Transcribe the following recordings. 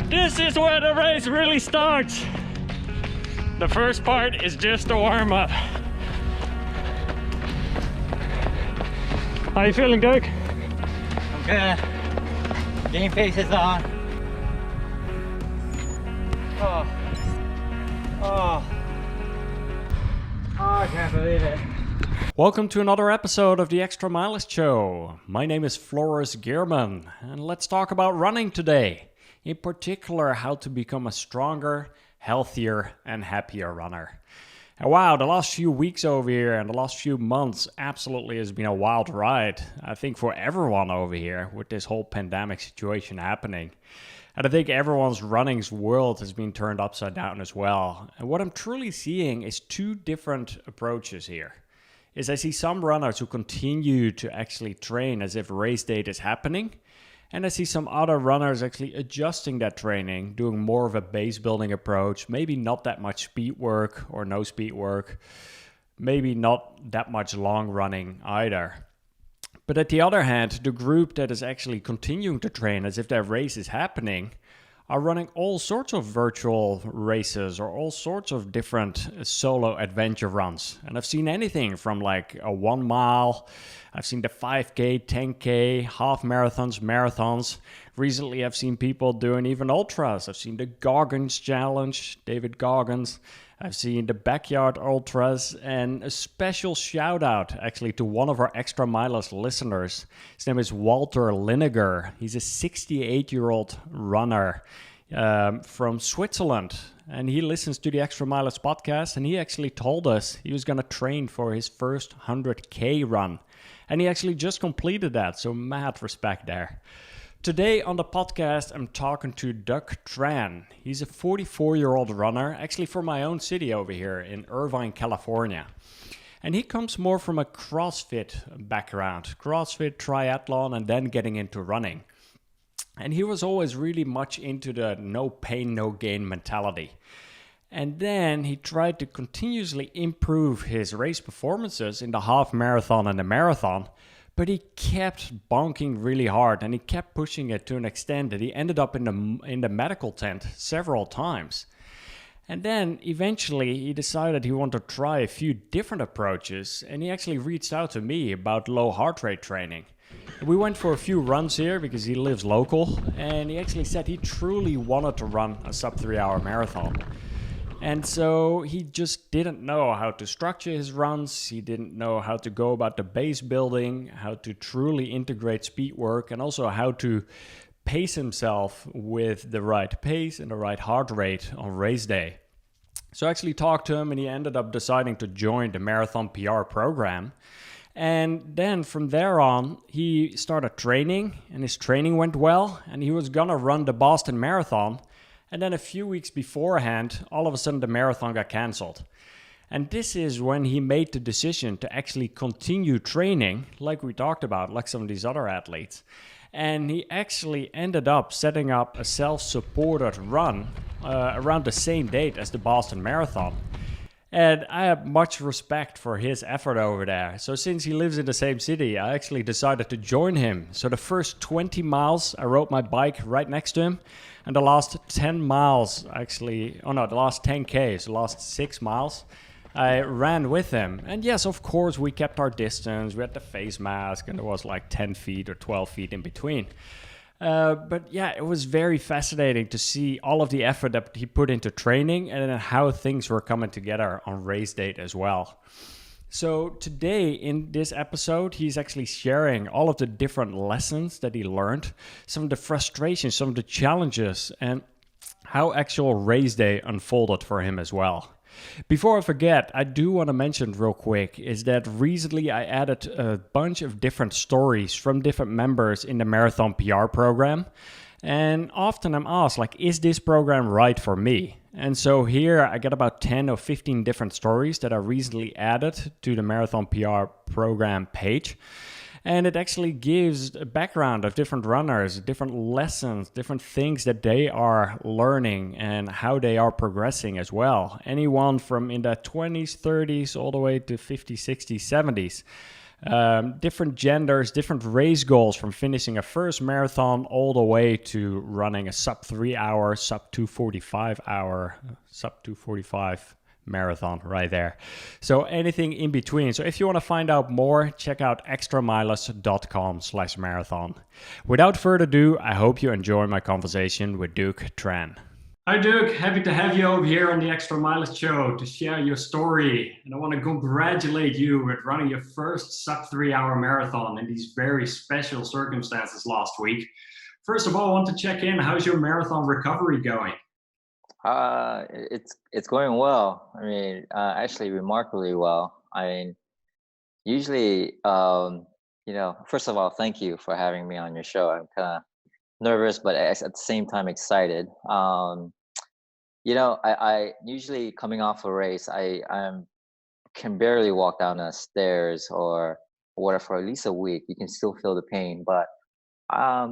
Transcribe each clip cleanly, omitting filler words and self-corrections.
This is where the race really starts. The first part is just a warm-up. How you feeling, Duc? I'm good. Game face is on. Oh, I can't believe it. Welcome to another episode of the Extra Milest Show. My name is Floris Gierman, and let's talk about running today. In particular, how to become a stronger, healthier, and happier runner. And wow, the last few weeks over here and the last few months absolutely has been a wild ride. I think for everyone over here with this whole pandemic situation happening. And I think everyone's running's world has been turned upside down as well. And what I'm truly seeing is two different approaches here. I see some runners who continue to actually train as if race date is happening. And I see some other runners actually adjusting that training, doing more of a base building approach, maybe not that much speed work or no speed work, maybe not that much long running either. But at the other hand, the group that is actually continuing to train as if their race is happening are running all sorts of virtual races or all sorts of different solo adventure runs. And I've seen anything from like a 1 mile, I've seen the 5K, 10K, half marathons, marathons. Recently I've seen people doing even ultras. I've seen the Goggins Challenge, David Goggins. I've seen the Backyard Ultras, and a special shout out actually to one of our Extra Milest listeners. His name is Walter Linegar. He's a 68-year-old runner from Switzerland, and he listens to the Extra Milest podcast, and he actually told us he was going to train for his first 100K run, and he actually just completed that, so mad respect there. Today on the podcast, I'm talking to Duc Tran. He's a 44-year-old runner, actually from my own city over here in Irvine, California. And he comes more from a CrossFit background, CrossFit, triathlon, and then getting into running. And he was always really much into the no pain, no gain mentality. And then he tried to continuously improve his race performances in the half marathon and the marathon. But he kept bonking really hard, and he kept pushing it to an extent that he ended up in the medical tent several times. And then eventually he decided he wanted to try a few different approaches, and he actually reached out to me about low heart rate training. We went for a few runs here because he lives local, and he actually said he truly wanted to run a sub 3 hour marathon. And so he just didn't know how to structure his runs. He didn't know how to go about the base building, how to truly integrate speed work, and also how to pace himself with the right pace and the right heart rate on race day. So I actually talked to him, and he ended up deciding to join the Marathon PR program. And then from there on, he started training, and his training went well, and he was gonna run the Boston Marathon. And then a few weeks beforehand, all of a sudden the marathon got cancelled. And this is when he made the decision to actually continue training, like we talked about, like some of these other athletes. And he actually ended up setting up a self-supported run around the same date as the Boston Marathon. And I have much respect for his effort over there. So since he lives in the same city, I actually decided to join him. So the first 20 miles, I rode my bike right next to him. And the last 10 miles, the last 10Ks, the last 6 miles, I ran with him. And yes, of course, we kept our distance. We had the face mask, and there was like 10 feet or 12 feet in between. But yeah, it was very fascinating to see all of the effort that he put into training and then how things were coming together on race date as well. So today in this episode, he's actually sharing all of the different lessons that he learned, some of the frustrations, some of the challenges, and how actual race day unfolded for him as well. Before I forget, I do want to mention real quick is that recently I added a bunch of different stories from different members in the Marathon PR program. And often I'm asked, like, is this program right for me? And so here I got about 10 or 15 different stories that I recently added to the Marathon PR program page. And it actually gives a background of different runners, different lessons, different things that they are learning and how they are progressing as well. Anyone from in their 20s, 30s, all the way to 50s, 60s, 70s. different genders, different race goals, from finishing a first marathon all the way to running a sub 3 hour, sub 2:45 hour, sub 2:45 marathon right there. So anything in between. So if you want to find out more, check out extramiles.com/marathon. Without further ado, I hope you enjoy my conversation with Duc Tran. Hi, Duc. Happy to have you over here on the Extra Mileage Show to share your story. And I want to congratulate you with running your first sub 3 hour marathon in these very special circumstances last week. First of all, I want to check in. How's your marathon recovery going? It's going well. I mean, actually remarkably well. I mean, usually, first of all, thank you for having me on your show. I'm kind of nervous, but at the same time excited. I usually coming off a race, I can barely walk down the stairs or whatever for at least a week. You can still feel the pain, but I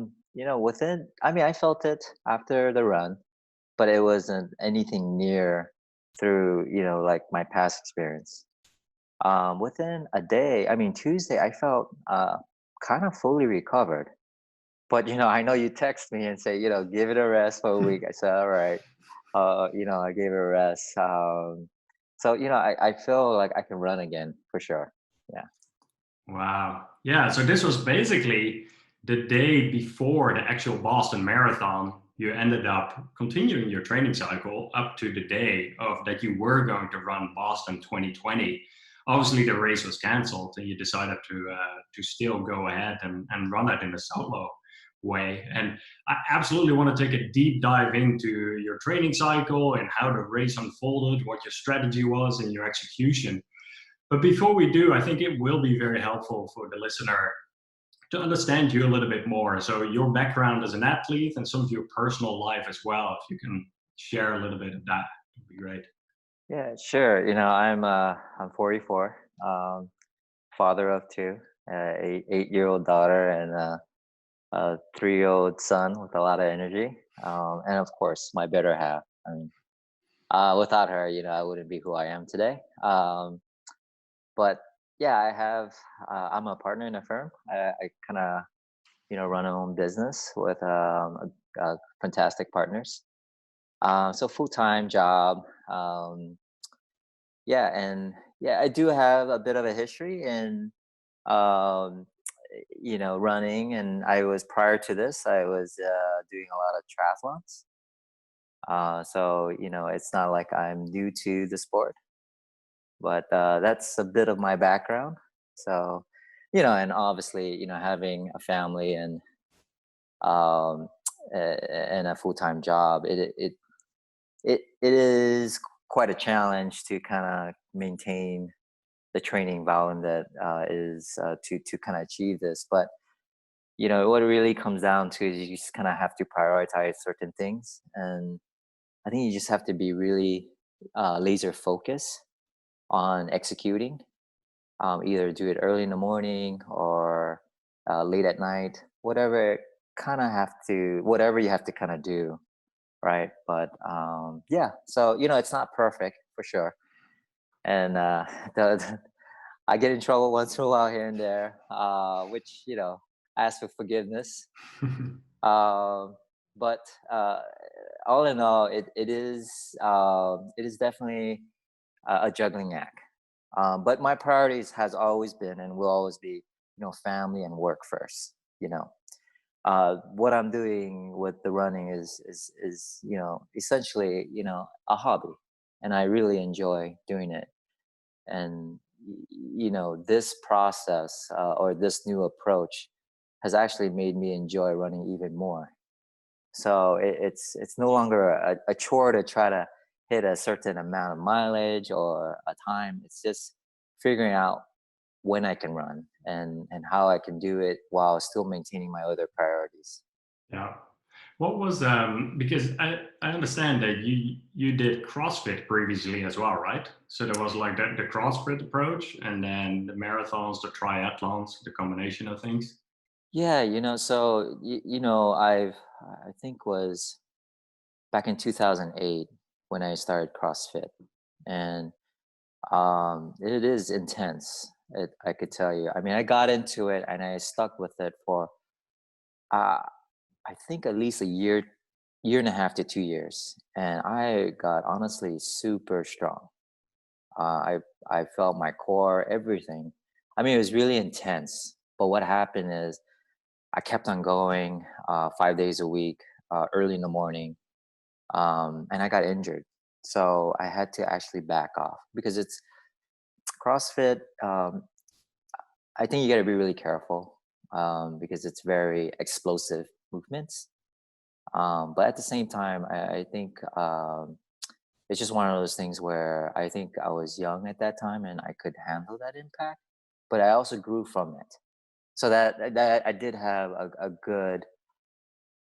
felt it after the run, but it wasn't anything near through, like my past experience. Within a day, I mean, Tuesday, I felt kind of fully recovered. But, I know you text me and say, give it a rest for a week. I said, all right. I gave it a rest. I feel like I can run again for sure. Yeah. Wow. Yeah. So this was basically the day before the actual Boston Marathon. You ended up continuing your training cycle up to the day of that you were going to run Boston 2020. Obviously, the race was canceled, and you decided to still go ahead and run it in a solo way. And I absolutely want to take a deep dive into your training cycle and how the race unfolded, what your strategy was, and your execution. But before we do, I think it will be very helpful for the listener to understand you a little bit more. So your background as an athlete and some of your personal life as well, if you can share a little bit of that, would be great. Yeah, sure. I'm 44, father of two, 8-year-old daughter and a 3-year-old son with a lot of energy. And of course, my better half. I mean, without her, I wouldn't be who I am today. But yeah, I'm a partner in a firm. I kind of, run our own business with fantastic partners. So full-time job. I do have a bit of a history in, um, running. And prior to this, I was doing a lot of triathlons. It's not like I'm new to the sport, but that's a bit of my background. So, and obviously, having a family um, and a full-time job, it is quite a challenge to kind of maintain the training volume that is to kind of achieve this. But what it really comes down to is you just kind of have to prioritize certain things, and I think you just have to be really laser focused on executing. Either do it early in the morning or late at night, whatever you have to kind of do, right? But so it's not perfect for sure, and I get in trouble once in a while here and there, which ask for forgiveness. Um, but all in all, it is definitely a juggling act. But my priorities has always been and will always be, family and work first. What I'm doing with the running is essentially a hobby, and I really enjoy doing it. And this process or this new approach has actually made me enjoy running even more. So it's no longer a chore to try to hit a certain amount of mileage or a time. It's just figuring out when I can run and how I can do it while still maintaining my other priorities. Yeah. What was because I understand that you did CrossFit previously as well, right? So there was like the CrossFit approach and then the marathons, the triathlons, the combination of things. Yeah, so I think was back in 2008 when I started CrossFit, and it is intense. I could tell you. I mean, I got into it and I stuck with it for uh, I think at least a year and a half to 2 years, and I got honestly super strong. I felt my core, everything. I mean, it was really intense. But what happened is I kept on going 5 days a week, early in the morning, and I got injured. So I had to actually back off because it's CrossFit. I think you got to be really careful because it's very explosive movements. But at the same time, I think it's just one of those things where I think I was young at that time and I could handle that impact, but I also grew from it. So that I did have a good,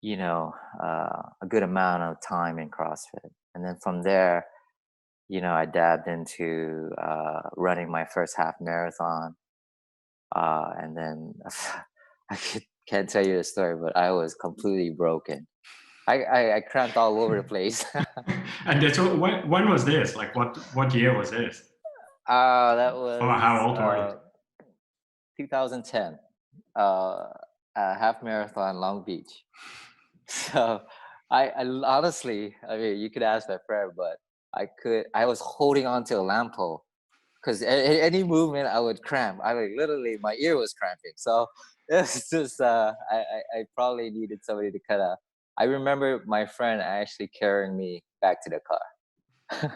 a good amount of time in CrossFit. And then from there, I dabbed into running my first half marathon. And then can't tell you the story, but I was completely broken. I cramped all over the place. And that's when was this? Like what year was this? That Or how was old were you? 2010, a half marathon, Long Beach. So I honestly, I mean, you could ask my friend, but I was holding on to a lamp pole because any movement I would cramp. I mean, literally, my ear was cramping. So it's just, I probably needed somebody to kind of. I remember my friend actually carrying me back to the car.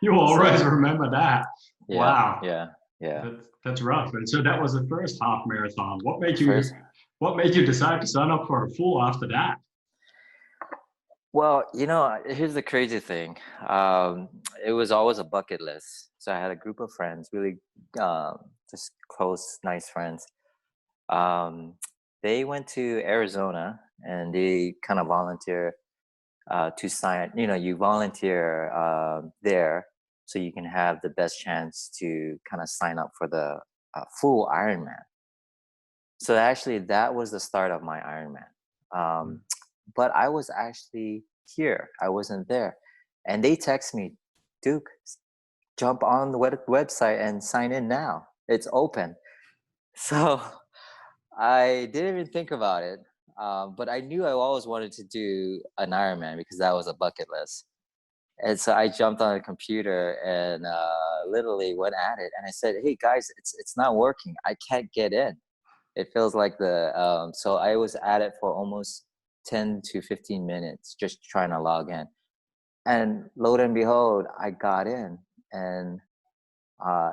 You always So remember that. yeah, Wow. yeah, yeah. That's rough. And so that was the first half marathon. First, What made you decide to sign up for a full after that? well, here's the crazy thing. It was always a bucket list. So I had a group of friends, really just close, nice friends. Um, they went to Arizona and they kind of volunteer to sign. You volunteer there so you can have the best chance to kind of sign up for the full Ironman. So actually, that was the start of my Ironman. Um, but I was actually here. I wasn't there, and they text me, Duke, jump on the website and sign in now. It's open. So I didn't even think about it, but I knew I always wanted to do an Ironman because that was a bucket list. And so I jumped on the computer and literally went at it. And I said, "Hey guys, it's not working. I can't get in. It feels like so I was at it for almost 10 to 15 minutes just trying to log in. And lo and behold, I got in and uh,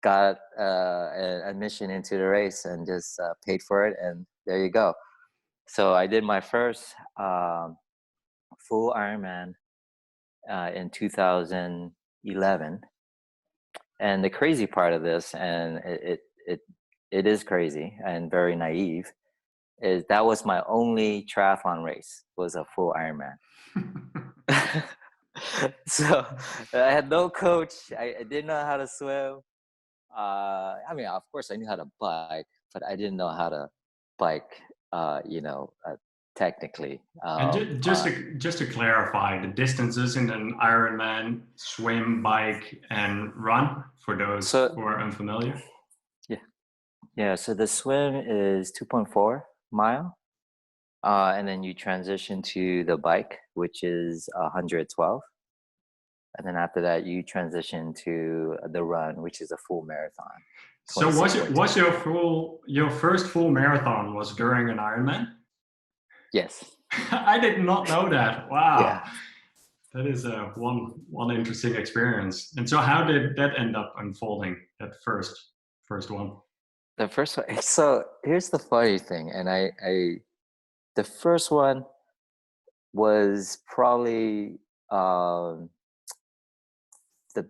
got an admission into the race and just paid for it. And there you go. So I did my first full Ironman in 2011. And the crazy part of this, and it is crazy and very naive, is that was my only triathlon race, was a full Ironman. So I had no coach. I didn't know how to swim. I mean, of course, I knew how to bike, but I didn't know how to bike. Technically. And just to clarify, the distances in an Ironman: swim, bike, and run, for those who are unfamiliar. Yeah. So the swim is 2.4 mile, and then you transition to the bike, which is 112, and then after that you transition to the run, which is a full marathon. So was your first full marathon was during an Ironman? Yes. I did not know that. Wow. Yeah. That is one interesting experience. And so how did that end up unfolding, that first one? The first one. So here's the funny thing, and the first one was probably the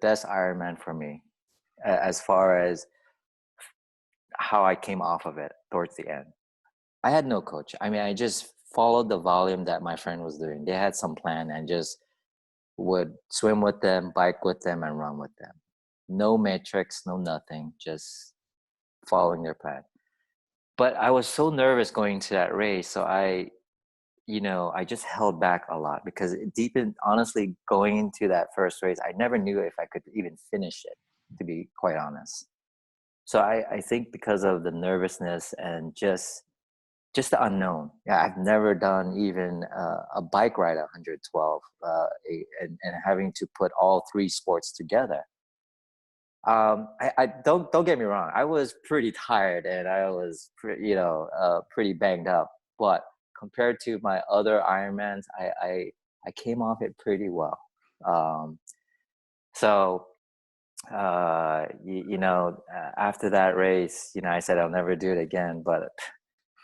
best Ironman for me, as far as how I came off of it towards the end. I had no coach. I mean, I just followed the volume that my friend was doing. They had some plan and just would swim with them, bike with them, and run with them. No metrics, no nothing, just following their plan. But I was so nervous going to that race, so I just held back a lot because honestly, going into that first race, I never knew if I could even finish it. to be quite honest. So I think because of the nervousness and just the unknown. Yeah, I've never done even a bike ride at 112, and having to put all three sports together. I don't get me wrong. I was pretty tired and I was pretty banged up. But compared to my other Ironmans, I came off it pretty well. Um, so after that race, I said I'll never do it again. But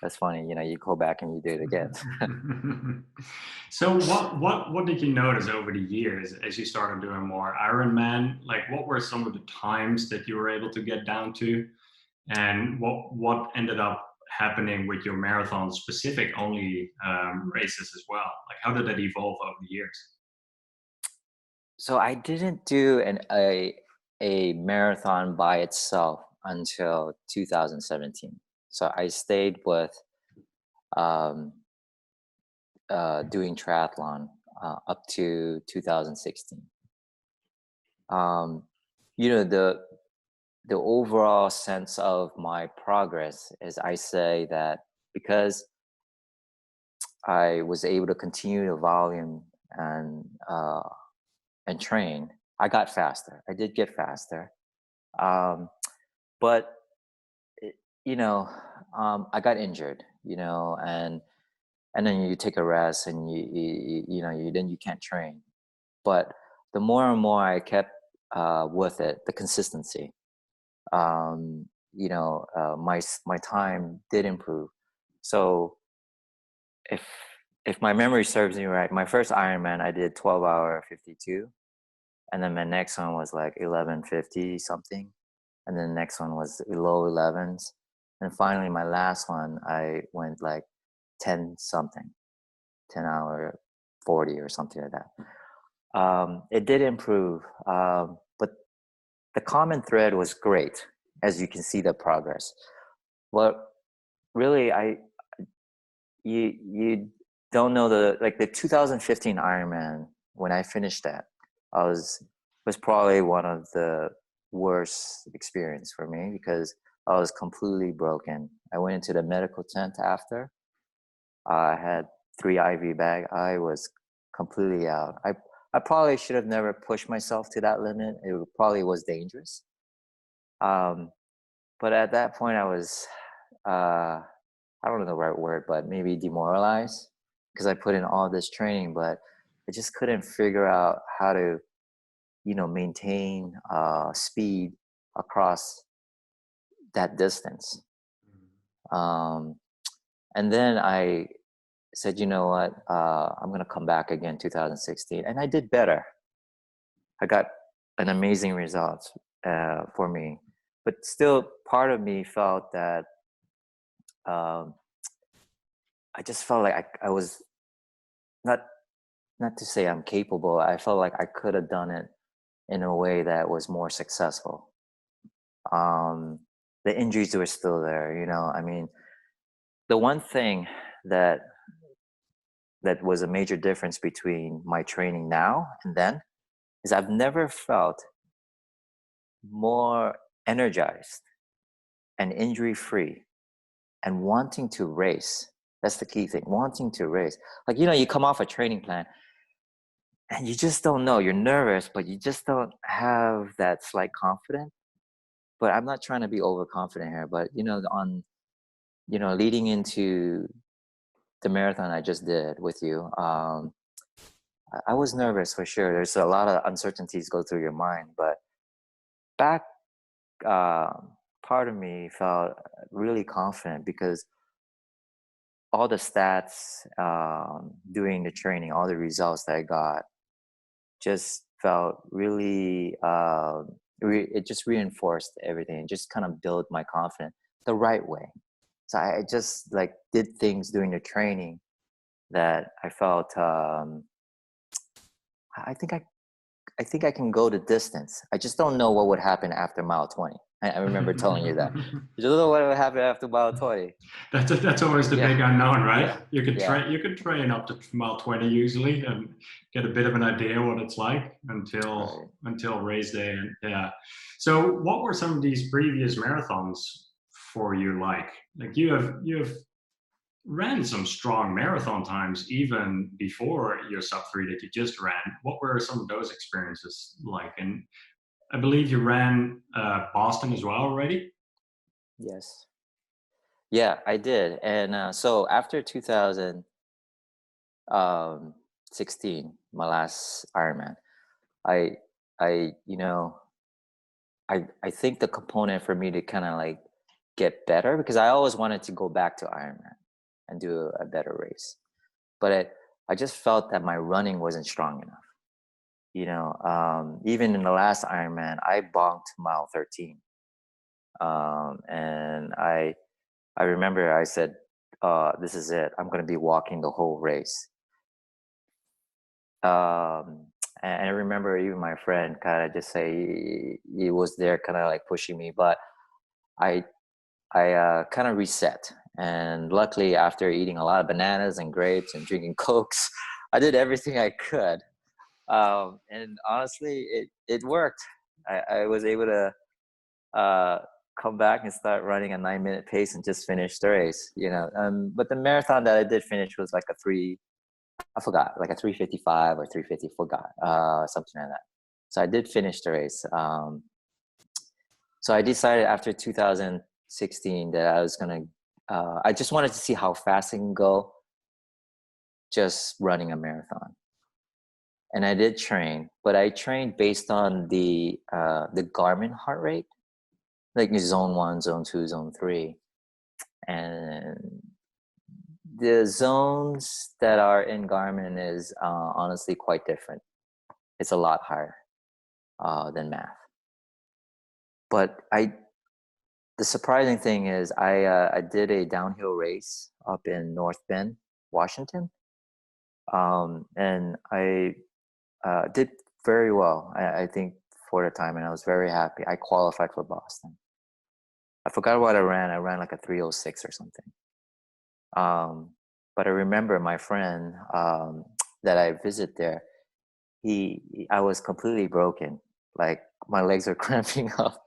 that's funny. You go back and you do it again. So what did you notice over the years as you started doing more Ironman? Like, what were some of the times that you were able to get down to, and what ended up happening with your marathon specific only races as well? Like, how did that evolve over the years? So I didn't do a marathon by itself until 2017. So I stayed with um, doing triathlon up to 2016. Um, the overall sense of my progress is, I say that because I was able to continue the volume and train, I got faster. I did get faster, um, but it, I got injured. And then you take a rest, and then you can't train. But the more and more I kept with it, the consistency, my time did improve. So if if my memory serves me right, my first Ironman I did 12-hour 52, and then my next one was like 11:50 something, and then the next one was low 11s, and finally my last one I went like 10 something, 10-hour 40 or something like that. It did improve, but the common thread was great, as you can see the progress. Well, really, you don't know the 2015 Ironman. When I finished that, I was probably one of the worst experience for me, because I was completely broken. I went into the medical tent after. I had 3 IV bag. I was completely out. I probably should have never pushed myself to that limit. It probably was dangerous. But at that point, I was, I don't know the right word, but maybe demoralized, because I put in all this training, but I just couldn't figure out how to, maintain speed across that distance. Um, and then I said, you know what, I'm going to come back again 2016. And I did better. I got an amazing result for me. But still, part of me felt that um, I just felt like I was not to say I'm capable. I felt like I could have done it in a way that was more successful. Um, the injuries were still there, I mean, the one thing that was a major difference between my training now and then is I've never felt more energized and injury free and wanting to race. That's the key thing, wanting to race. Like, you come off a training plan and you just don't know. You're nervous, but you just don't have that slight confidence. But I'm not trying to be overconfident here, but leading into the marathon I just did with you, I was nervous for sure. There's a lot of uncertainties go through your mind, but back part of me felt really confident, because all the stats during the training, all the results that I got, just felt really it just reinforced everything. It just kind of built my confidence the right way. So I just did things during the training that I felt I think I can go the distance. I just don't know what would happen after mile 20. I remember telling you that. You don't know what will happen after mile 20. That's always the big Yeah, unknown, right? yeah, You could yeah. train up to mile 20 usually and get a bit of an idea what it's like Right. until race day. And yeah. So what were some of these previous marathons for you like? Like you have ran some strong marathon times even before your sub 3 that you just ran. What were some of those experiences like? And I believe you ran Boston as well already. Yes. Yeah, I did. And so after 2016, my last Ironman, I, you know, I think the component for me to kind of like get better, because I always wanted to go back to Ironman and do a better race, but I just felt that my running wasn't strong enough. Even in the last Ironman, I bonked mile 13, and I remember I said, "This is it. I'm going to be walking the whole race." And I remember even my friend kind of just say he was there, kind of like pushing me, but I I kind of reset. And luckily, after eating a lot of bananas and grapes and drinking cokes, I did everything I could. And honestly, it worked. I was able to uh, come back and start running a 9-minute pace and just finish the race. But the marathon that I did finish was like a three. I forgot, like a 3:55 or 3:50. Forgot, something like that. So I did finish the race. So I decided after 2016 that I was gonna. I just wanted to see how fast I can go just running a marathon. And I did train, but I trained based on the Garmin heart rate, like zone 1, zone 2, zone 3, and the zones that are in Garmin is honestly quite different. It's a lot higher than math. But the surprising thing is I did a downhill race up in North Bend, Washington, and I did very well. I think for the time, and I was very happy. I qualified for Boston. I forgot what I ran. I ran like a 3:06 or something. But I remember my friend that I visit there. I was completely broken. Like my legs are cramping up.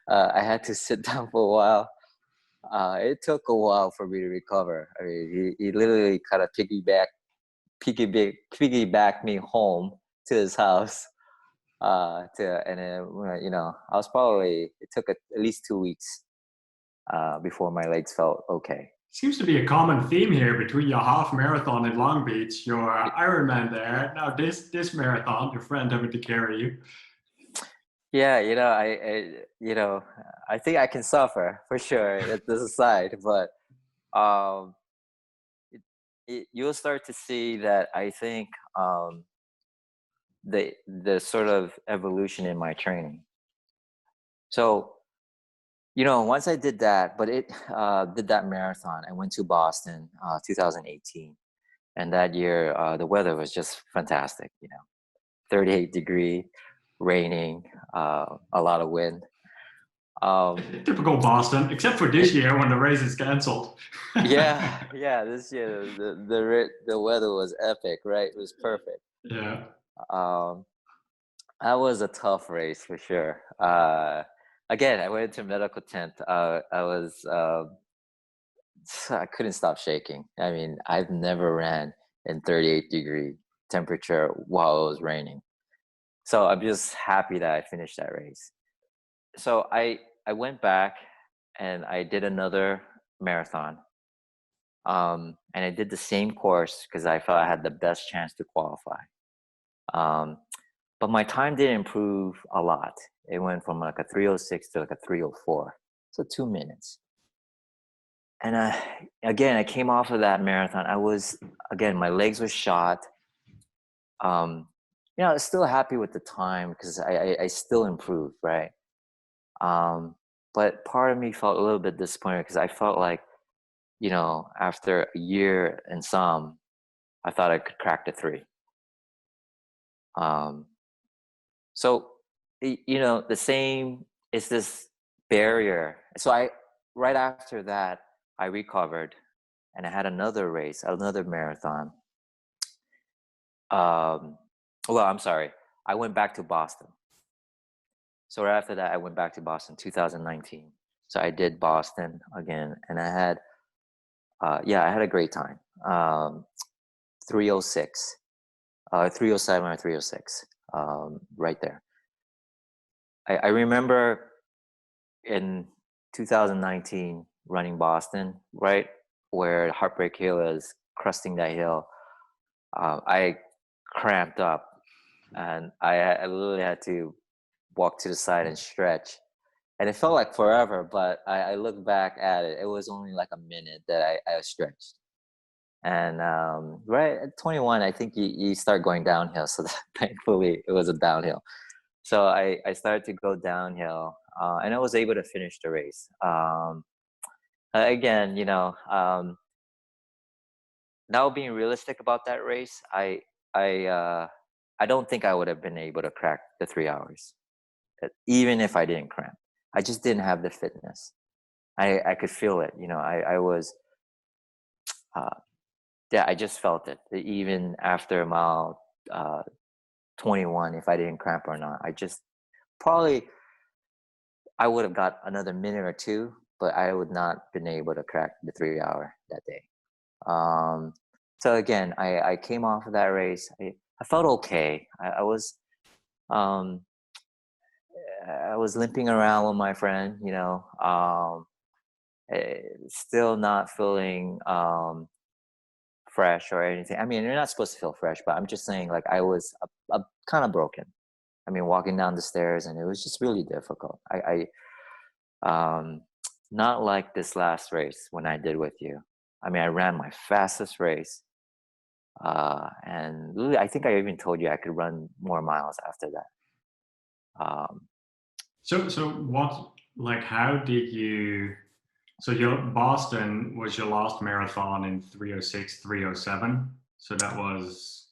I had to sit down for a while. It took a while for me to recover. I mean, he literally kind of piggybacked me home to his house. And then, it took at least 2 weeks before my legs felt okay. Seems to be a common theme here between your half marathon in Long Beach, your Ironman there. Now this marathon, your friend having to carry you. Yeah, I think I can suffer for sure. This aside, but um, you'll start to see that I think the sort of evolution in my training. So once I did that, but it did that marathon. I went to Boston, 2018, and that year the weather was just fantastic. 38-degree, raining, a lot of wind. Typical Boston, except for this year when the race is canceled. yeah. This year the weather was epic, right? It was perfect. Yeah. Um, that was a tough race for sure. Again, I went into medical tent. I couldn't stop shaking. I mean, I've never ran in 38-degree temperature while it was raining. So I'm just happy that I finished that race. So I went back and I did another marathon. And I did the same course because I felt I had the best chance to qualify. But my time did improve a lot. It went from like a 3:06 to like a 3:04. So 2 minutes. And again, I came off of that marathon. My legs were shot. I was still happy with the time because I still improved, right? But part of me felt a little bit disappointed because I felt like, after a year and some, I thought I could crack the 3. So, the same is this barrier. So right after that, I recovered and I had another race, another marathon. Well, I'm sorry. I went back to Boston. So right after that, I went back to Boston, 2019. So I did Boston again, and I had, I had a great time. 306, 307 or 306, right there. I remember in 2019 running Boston, right where Heartbreak Hill is, cresting that hill. I cramped up, and I literally had to walk to the side and stretch. And it felt like forever, but I look back at it, it was only like a minute that I stretched. And right at 21, I think you start going downhill. So that, thankfully, it was a downhill. So I started to go downhill, and I was able to finish the race. Again, now being realistic about that race, I I don't think I would have been able to crack the 3 hours, even if I didn't cramp. I just didn't have the fitness. I could feel it. I was, uh, yeah, I just felt it. Even after mile 21, if I didn't cramp or not, I just probably, I would have got another minute or two, but I would not been able to crack the 3 hour that day. Um, so again, I came off of that race. I felt okay. Um, I was limping around with my friend, still not feeling fresh or anything. I mean, you're not supposed to feel fresh, but I'm just saying, like, I was kind of broken. I mean, walking down the stairs, and it was just really difficult. Not like this last race when I did with you. I mean, I ran my fastest race, and really, I think I even told you I could run more miles after that. So what, like, how did you, so your Boston was your last marathon in 306, 307. So that was,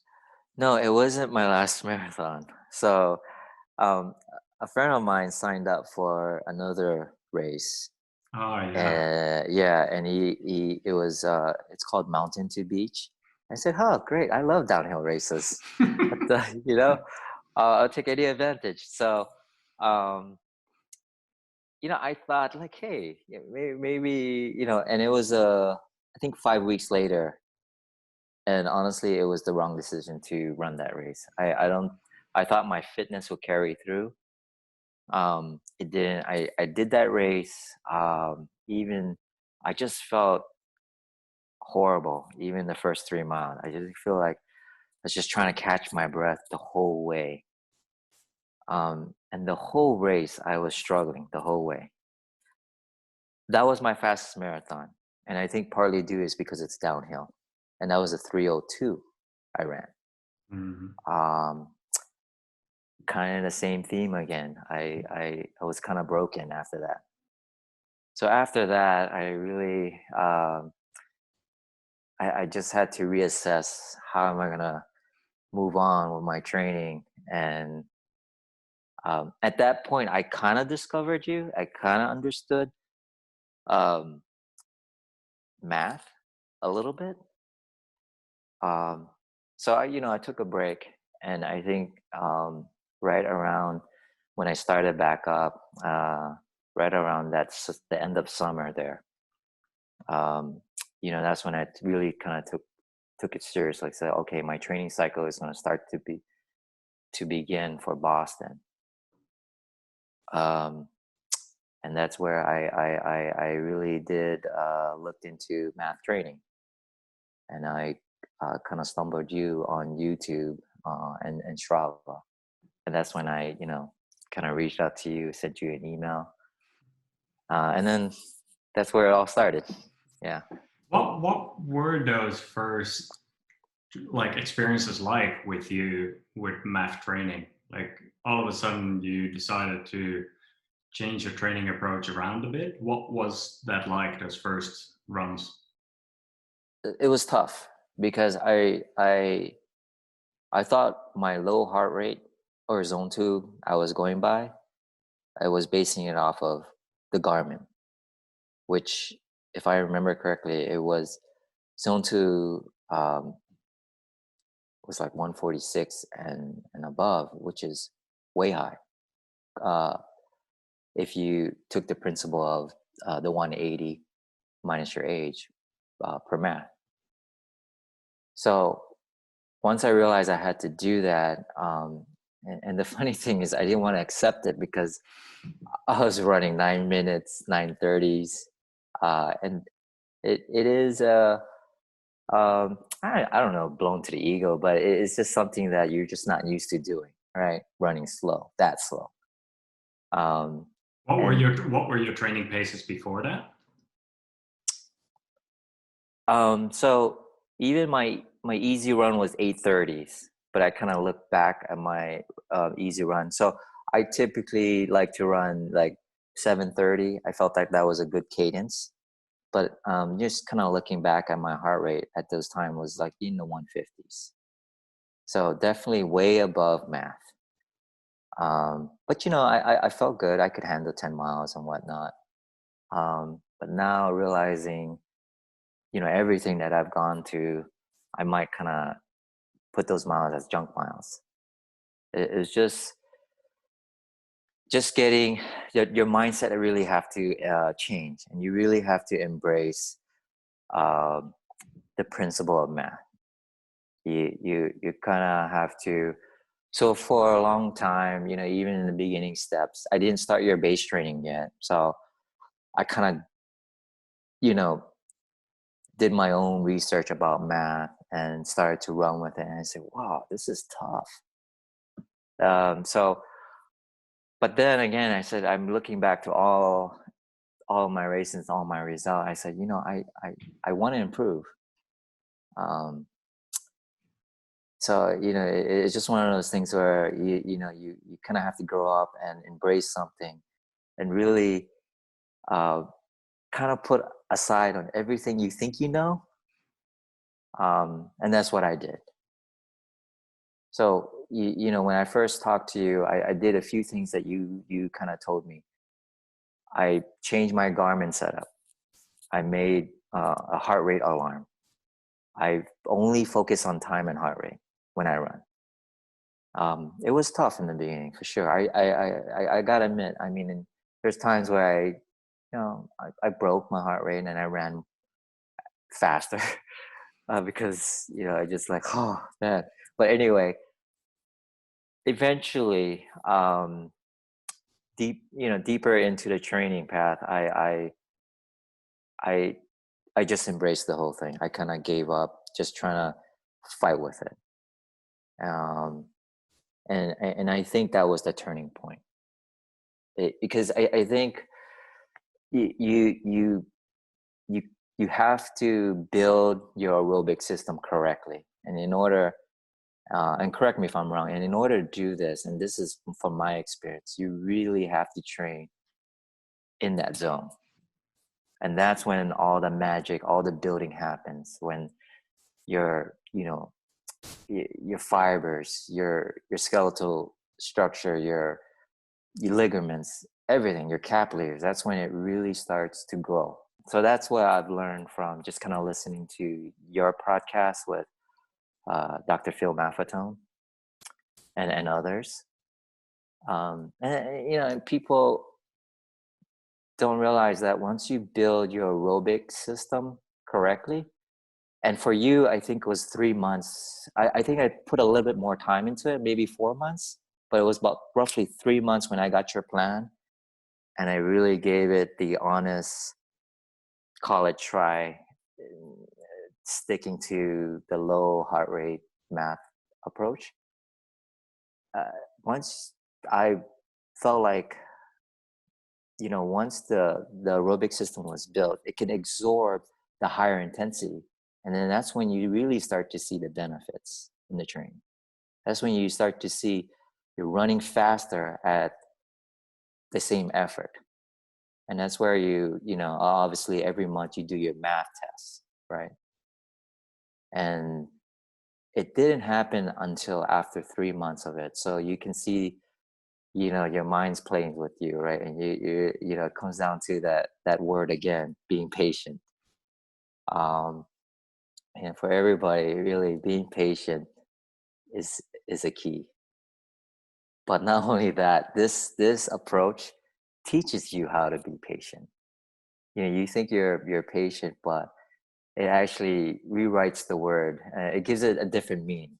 No, it wasn't my last marathon. So, um, a friend of mine signed up for another race. oh yeah. Yeah, and it was it's called Mountain to Beach. I said, "Oh, great! I love downhill races. You know, I'll take any advantage." So, um, I thought, like, hey, yeah, maybe, and it was I think 5 weeks later, and honestly, it was the wrong decision to run that race. I don't. I thought my fitness would carry through. It didn't. I did that race. Even I just felt horrible. Even the first 3 miles, I just feel like I was just trying to catch my breath the whole way. And the whole race, I was struggling the whole way. That was my fastest marathon, and I think partly due is because it's downhill, and that was a 3:02 I ran. Mhm. Um, Kind of the same theme again. I was kind of broken after that. So after that, I really I just had to reassess how am I gonna move on with my training. And at that point, I kind of discovered you. I kind of understood um, math a little bit. Um, so I took a break, and I think right around when I started back up, right around the end of summer there. Um, that's when I really kind of took it serious. Like, said, okay, my training cycle is going to start to begin for Boston. Um, and that's where I really did looked into math training, and I kind of stumbled you on YouTube and Strava, and that's when I kind of reached out to you, sent you an email, and then that's where it all started. Yeah. What were those first, like, experiences like with you with math training? Like, all of a sudden you decided to change your training approach around a bit. What was that like, those first runs? It was tough because I thought my low heart rate or zone 2 I was going by, I was basing it off of the Garmin, which, if I remember correctly, it was zone 2 was like 146 and above, which is way high. Uh, if you took the principle of the 180 minus your age per math. So once I realized I had to do that, and the funny thing is I didn't want to accept it because I was running 9 minutes, 9:30s, and it is I don't know, blown to the ego, but it's just something that you're just not used to doing, right? Running slow, that slow. And What were your training paces before that? So even my easy run was 8:30s, but I kind of look back at my easy run. So I typically like to run like 7:30. I felt like that was a good cadence. But just kind of looking back at my heart rate at those time was like in the 150s. So definitely way above math. But I felt good. I could handle 10 miles and whatnot. But now realizing, everything that I've gone through, I might kind of put those miles as junk miles. It's just getting your mindset that really have to change, and you really have to embrace the principle of math. You kind of have to. So for a long time, even in the beginning steps, I didn't start your base training yet. So I kind of, did my own research about math and started to run with it. And I said, wow, this is tough. But then again, I said, I'm looking back to all my races, all my results. I said, I want to improve. So it's just one of those things where you kind of have to grow up and embrace something, and really kind of put aside on everything you think and that's what I did. So when I first talked to you, I did a few things that you kind of told me. I changed my Garmin setup. I made a heart rate alarm. I only focus on time and heart rate when I run. It was tough in the beginning, for sure. I gotta admit, I mean, there's times where I broke my heart rate and I ran faster because I just like, oh man. But anyway, eventually, deeper into the training path, I I just embraced the whole thing. I kind of gave up, just trying to fight with it. Um, and I think that was the turning point. Because I think you you you you have to build your aerobic system correctly, and in order and correct me if I'm wrong, and in order to do this, and this is from my experience, you really have to train in that zone. And that's when all the magic, all the building happens, when your your fibers, your skeletal structure, your ligaments, everything, your capillaries, that's when it really starts to grow. So that's what I've learned from just kind of listening to your podcast with Dr. Phil Maffetone and others. And people don't realize that once you build your aerobic system correctly, and for you, I think it was 3 months. I think I put a little bit more time into it, maybe 4 months, but it was about roughly 3 months when I got your plan. And I really gave it the honest, call it try, sticking to the low heart rate math approach. Once I felt like, once the aerobic system was built, it can absorb the higher intensity. And then that's when you really start to see the benefits in the training. That's when you start to see you're running faster at the same effort. And that's where obviously every month you do your math tests, right? And it didn't happen until after 3 months of it. So you can see your mind's playing with you, right? And it comes down to that word again, being patient. Um, and for everybody, really being patient is is a key. But not only that, this approach teaches you how to be patient. You think you're patient, but it actually rewrites the word. It gives it a different meaning.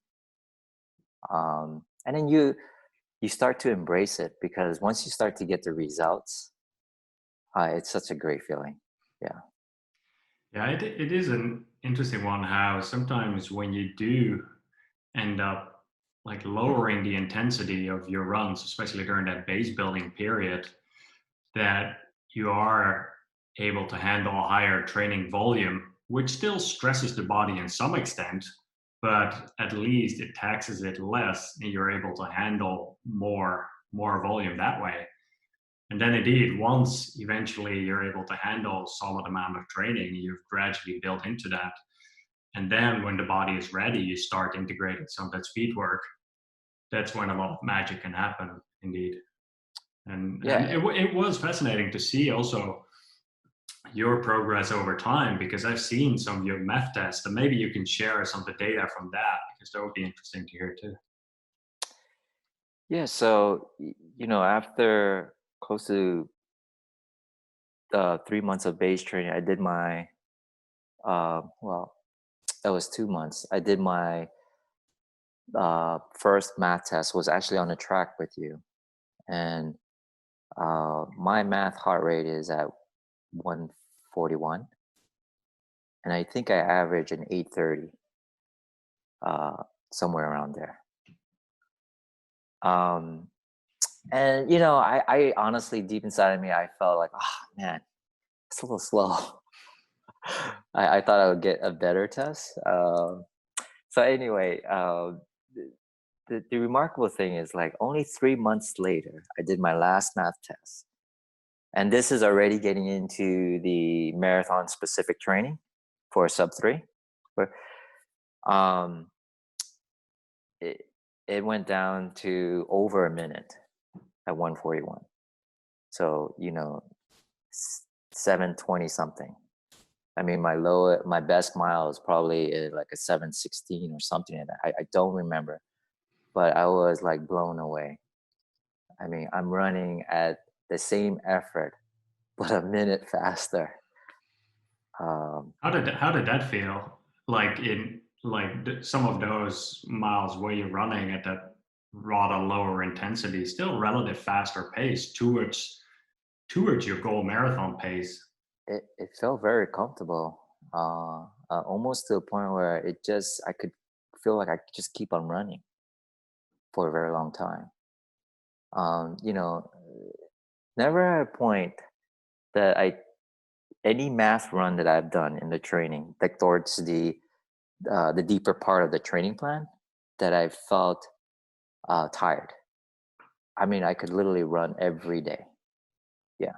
And then you start to embrace it, because once you start to get the results, it's such a great feeling. Yeah. Yeah, it is an interesting one how sometimes when you do end up like lowering the intensity of your runs, especially during that base building period, that you are able to handle a higher training volume, which still stresses the body in some extent, but at least it taxes it less and you're able to handle more volume that way. And then indeed, once eventually you're able to handle a solid amount of training, you've gradually built into that. And then when the body is ready, you start integrating some of that speed work. That's when a lot of magic can happen, indeed. And Yeah. it was fascinating to see also your progress over time, because I've seen some of your math tests, and maybe you can share some of the data from that, because that would be interesting to hear too. Yeah. So, after close to 3 months of base training, I did my, well, that was 2 months. I did my first math test, was actually on the track with you. And my math heart rate is at 141. And I think I average an 830, uh, somewhere around there. Um, and I honestly, deep inside of me, I felt like, oh man, it's a little slow. I thought I would get a better test. So anyway, the remarkable thing is, like, only 3 months later, I did my last math test, and this is already getting into the marathon specific training for sub three. Where, um, it, it went down to over a minute at 141. So 720 something. I mean, my best mile is probably like a 716 or something like that. I don't remember, but I was like blown away. I mean, I'm running at the same effort, but a minute faster. Um, How did that feel? Like some of those miles where you're running at that rather lower intensity, still relative faster pace towards your goal marathon pace. it felt very comfortable, almost to a point where I could feel like I could just keep on running for a very long time. Um, you know, Never at a point that any math run that I've done in the training, like towards the deeper part of the training plan, that I felt tired. I mean, I could literally run every day. Yeah.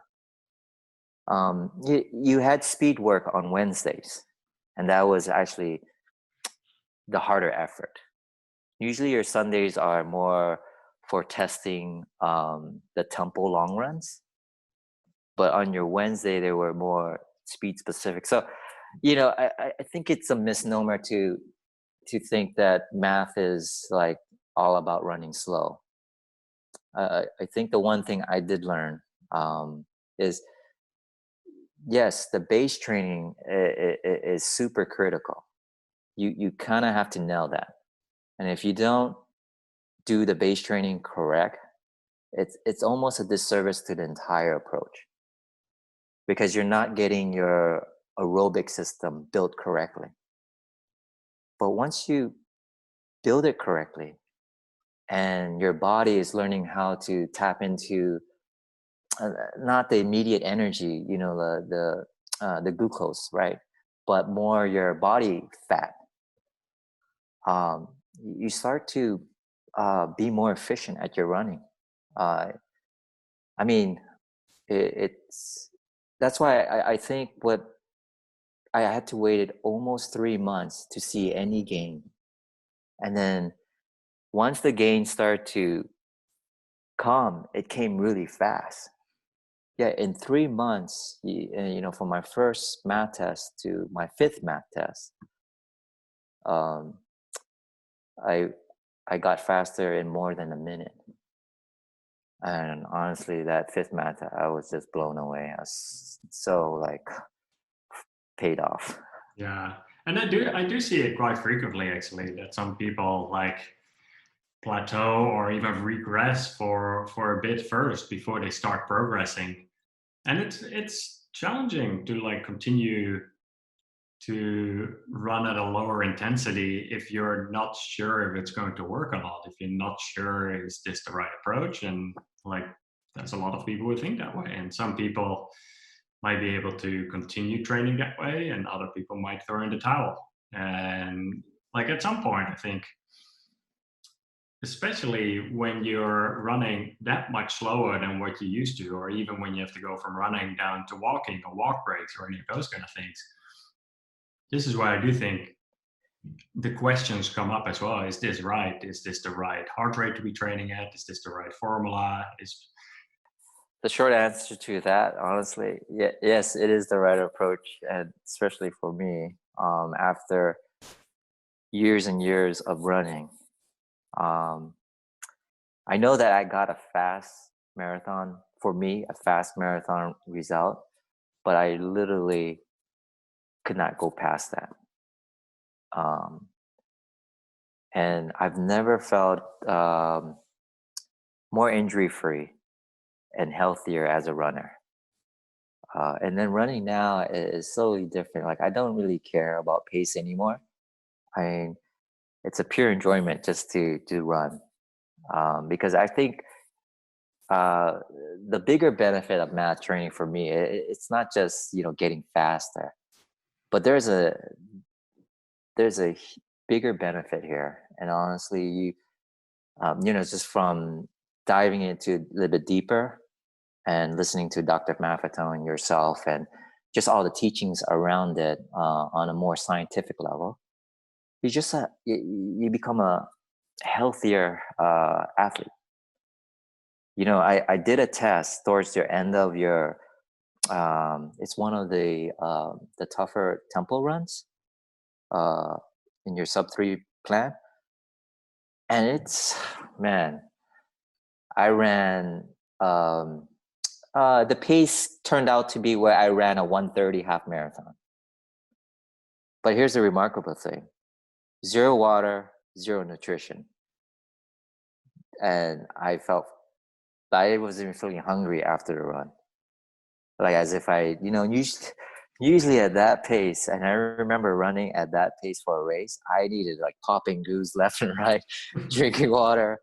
You had speed work on Wednesdays, and that was actually the harder effort. Usually, your Sundays are more for testing the tempo long runs, but on your Wednesday, they were more speed specific. So, I think it's a misnomer to think that math is like all about running slow. I think the one thing I did learn, is, yes, the base training is super critical. You kind of have to nail that, and if you don't do the base training correct, it's almost a disservice to the entire approach, because you're not getting your aerobic system built correctly. But once you build it correctly, and your body is learning how to tap into, not the immediate energy, the glucose, right? But more your body fat. You start to be more efficient at your running. Uh, I mean, it's that's why I think what I had to wait almost 3 months to see any gain, and then once the gains start to it came really fast. Yeah, in 3 months, from my first math test to my fifth math test, um, I I got faster in more than a minute. And honestly, that fifth math, I was just blown away. I was so like paid off. Yeah. And I do see it quite frequently actually, that some people like plateau or even regress for a bit first before they start progressing. And it's challenging to like continue to run at a lower intensity if you're not sure if it's going to work or not. If you're not sure is this the right approach, and like there's a lot of people who think that way, and some people might be able to continue training that way, and other people might throw in the towel. And like at some point, I think, especially when you're running that much slower than what you used to, or even when you have to go from running down to walking or walk breaks or any of those kind of things, this is why I do think the questions come up as well. Is this right? Is this the right heart rate to be training at? Is this the right formula? The short answer to that, honestly, yes, it is the right approach, and especially for me, after years and years of running, um, I know that I got a fast marathon, for me, a fast marathon result, but I literally could not go past that. Um, and I've never felt more injury free and healthier as a runner. And then running now is solely different. Like I don't really care about pace anymore. I mean, it's a pure enjoyment just to run, because I think uh, the bigger benefit of math training for me, it's not just getting faster, but there's a bigger benefit here. And honestly, just from diving into a little bit deeper and listening to Dr. Maffetone yourself and just all the teachings around it on a more scientific level, you become a healthier athlete. I did a test towards the end of your it's one of the tougher tempo runs uh, in your sub 3 plan, and it's, man, I ran the pace turned out to be where I ran a 1:30 half marathon. But here's the remarkable thing: zero water, zero nutrition, and I wasn't even feeling hungry after the run. Like as if usually at that pace, and I remember running at that pace for a race, I needed like popping goose left and right, drinking water.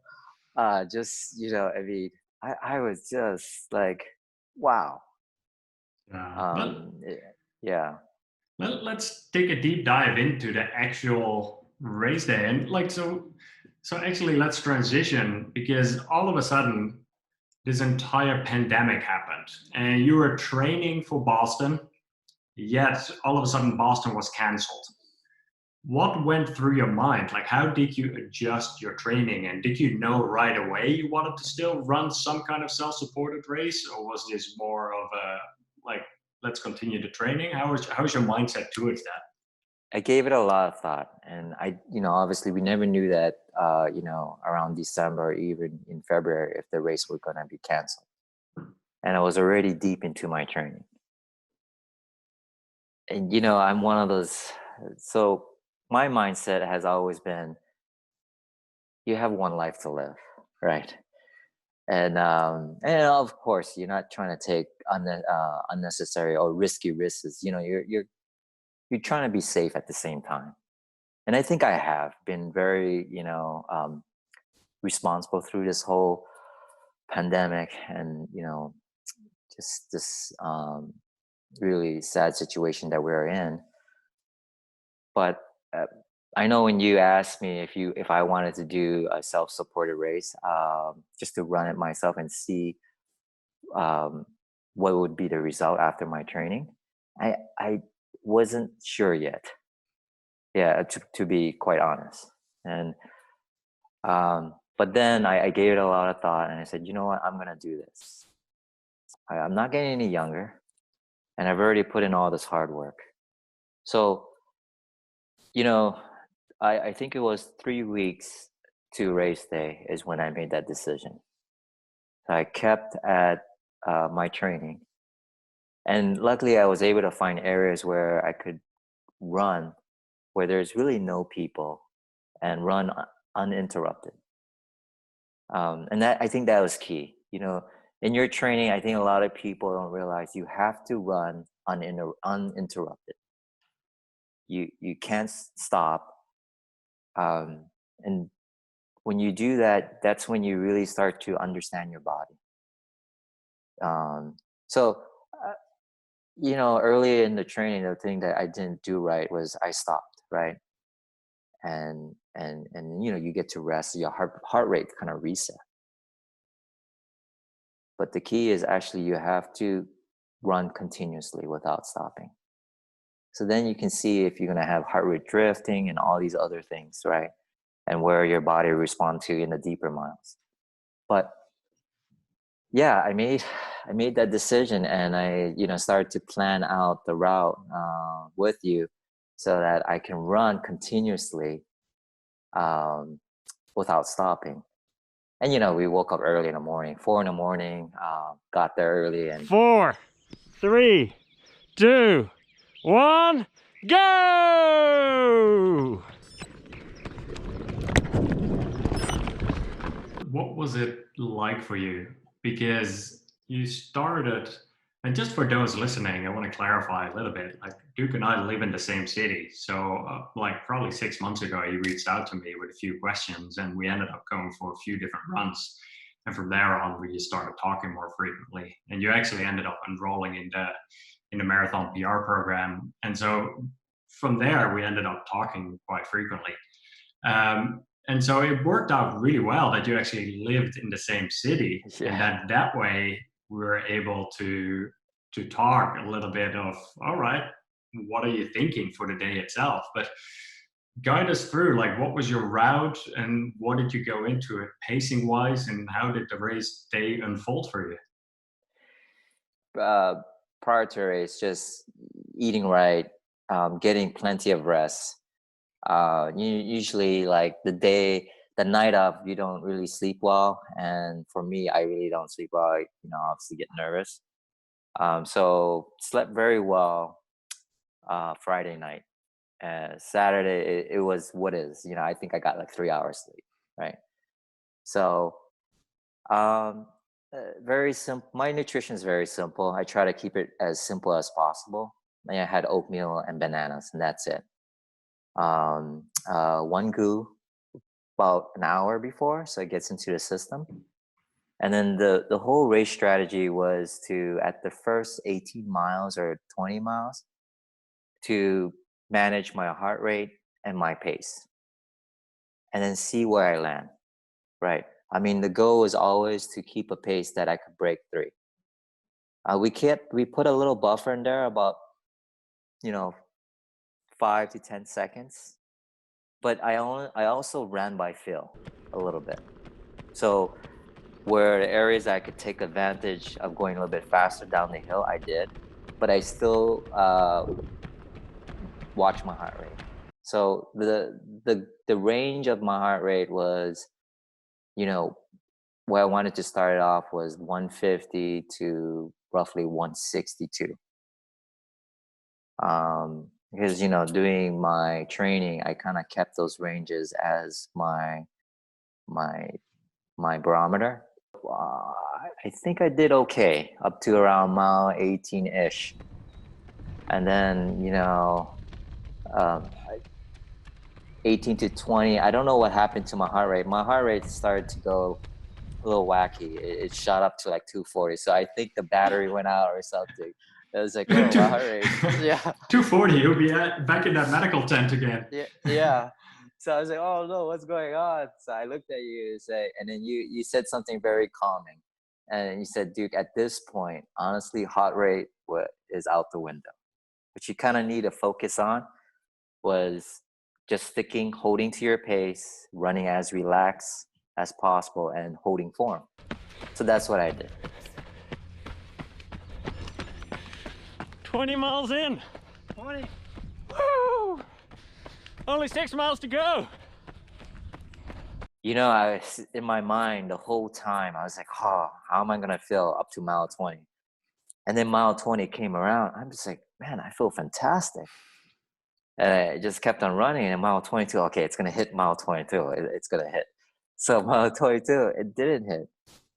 I mean, I was just like, wow. Yeah. Yeah. Let's take a deep dive into the actual race day. And like, so actually let's transition, because all of a sudden this entire pandemic happened and you were training for Boston, yet all of a sudden Boston was canceled. What went through your mind? Like, how did you adjust your training? And did you know right away you wanted to still run some kind of self-supported race? Or was this more of a, like, let's continue the training? How was your mindset towards that? I gave it a lot of thought, and obviously we never knew that, around December, even in February, if the race was going to be canceled. And I was already deep into my training. And, I'm one of those, so my mindset has always been, you have one life to live, right? And of course, you're not trying to take unnecessary or risky risks. You're trying to be safe at the same time. And I think I have been very, responsible through this whole pandemic, and just this really sad situation that we're in. But I know when you asked me if I wanted to do a self-supported race, just to run it myself and see what would be the result after my training, I wasn't sure yet. Yeah, to be quite honest. And But then I gave it a lot of thought and I said, you know what, I'm going to do this. I'm not getting any younger and I've already put in all this hard work. So, you know, I think it was 3 weeks to race day is when I made that decision. So I kept at my training. And luckily, I was able to find areas where I could run where there's really no people and run uninterrupted. And that I think that was key. In your training, I think a lot of people don't realize you have to run uninterrupted. You can't stop. And when you do that, that's when you really start to understand your body. So, early in the training, the thing that I didn't do right was I stopped, right? And you get to rest, your heart rate kind of reset. But the key is actually you have to run continuously without stopping. So then you can see if you're going to have heart rate drifting and all these other things, right? And where your body responds to in the deeper miles. But yeah, I made that decision, and I started to plan out the route with you so that I can run continuously without stopping. And we woke up early in the morning, 4 a.m, got there early, and 4, 3, 2, 1, go! What was it like for you? Because you started, and just for those listening, I want to clarify a little bit. Like Duke and I live in the same city, so probably 6 months ago, he reached out to me with a few questions, and we ended up going for a few different runs. And from there on, we just started talking more frequently. And you actually ended up enrolling in the marathon PR program, and so from there, we ended up talking quite frequently. And so it worked out really well that you actually lived in the same city, Yeah. and that way we were able to talk a little bit of, all right, what are you thinking for the day itself? But guide us through, like, what was your route and what did you go into it pacing wise, and how did the race day unfold for you? Prior to race, just eating right, getting plenty of rest. Usually, like the night of, you don't really sleep well, and for me, I really don't sleep well. I obviously get nervous. So slept very well Friday night. Saturday, it was what is. I think I got like 3 hours sleep, right? So, um, very simple. My nutrition is very simple. I try to keep it as simple as possible. I had oatmeal and bananas, and that's it. One goo about an hour before, so it gets into the system. And then the whole race strategy was to, at the first 18 miles or 20 miles, to manage my heart rate and my pace, and then see where I land. Right. I mean, the goal is always to keep a pace that I could break 3. We put a little buffer in there about, you know, 5 to 10 seconds, but I also ran by feel a little bit. So where the areas I could take advantage of going a little bit faster down the hill, I did, but I still watch my heart rate. So the range of my heart rate was, where I wanted to start it off was 150 to roughly 162. Because doing my training, I kind of kept those ranges as my barometer. I think I did okay up to around mile 18-ish, and then 18 to 20. I don't know what happened to my heart rate. My heart rate started to go a little wacky. It shot up to like 240. So I think the battery went out or something. It was like, oh, my heart rate. Yeah. 240, you'll be back in that medical tent again. Yeah. So I was like, oh no, what's going on? So I looked at you and then you said something very calming. And you said, Duke, at this point, honestly, heart rate is out the window. What you kind of need to focus on was just holding to your pace, running as relaxed as possible and holding form. So that's what I did. 20 miles in. 20. Woo! Only 6 miles to go. You know, I was in my mind the whole time. I was like, oh, how am I gonna feel up to mile 20? And then mile 20 came around. I'm just like, man, I feel fantastic. And I just kept on running. And mile 22, okay, it's gonna hit mile 22. It's gonna hit. So mile 22, it didn't hit.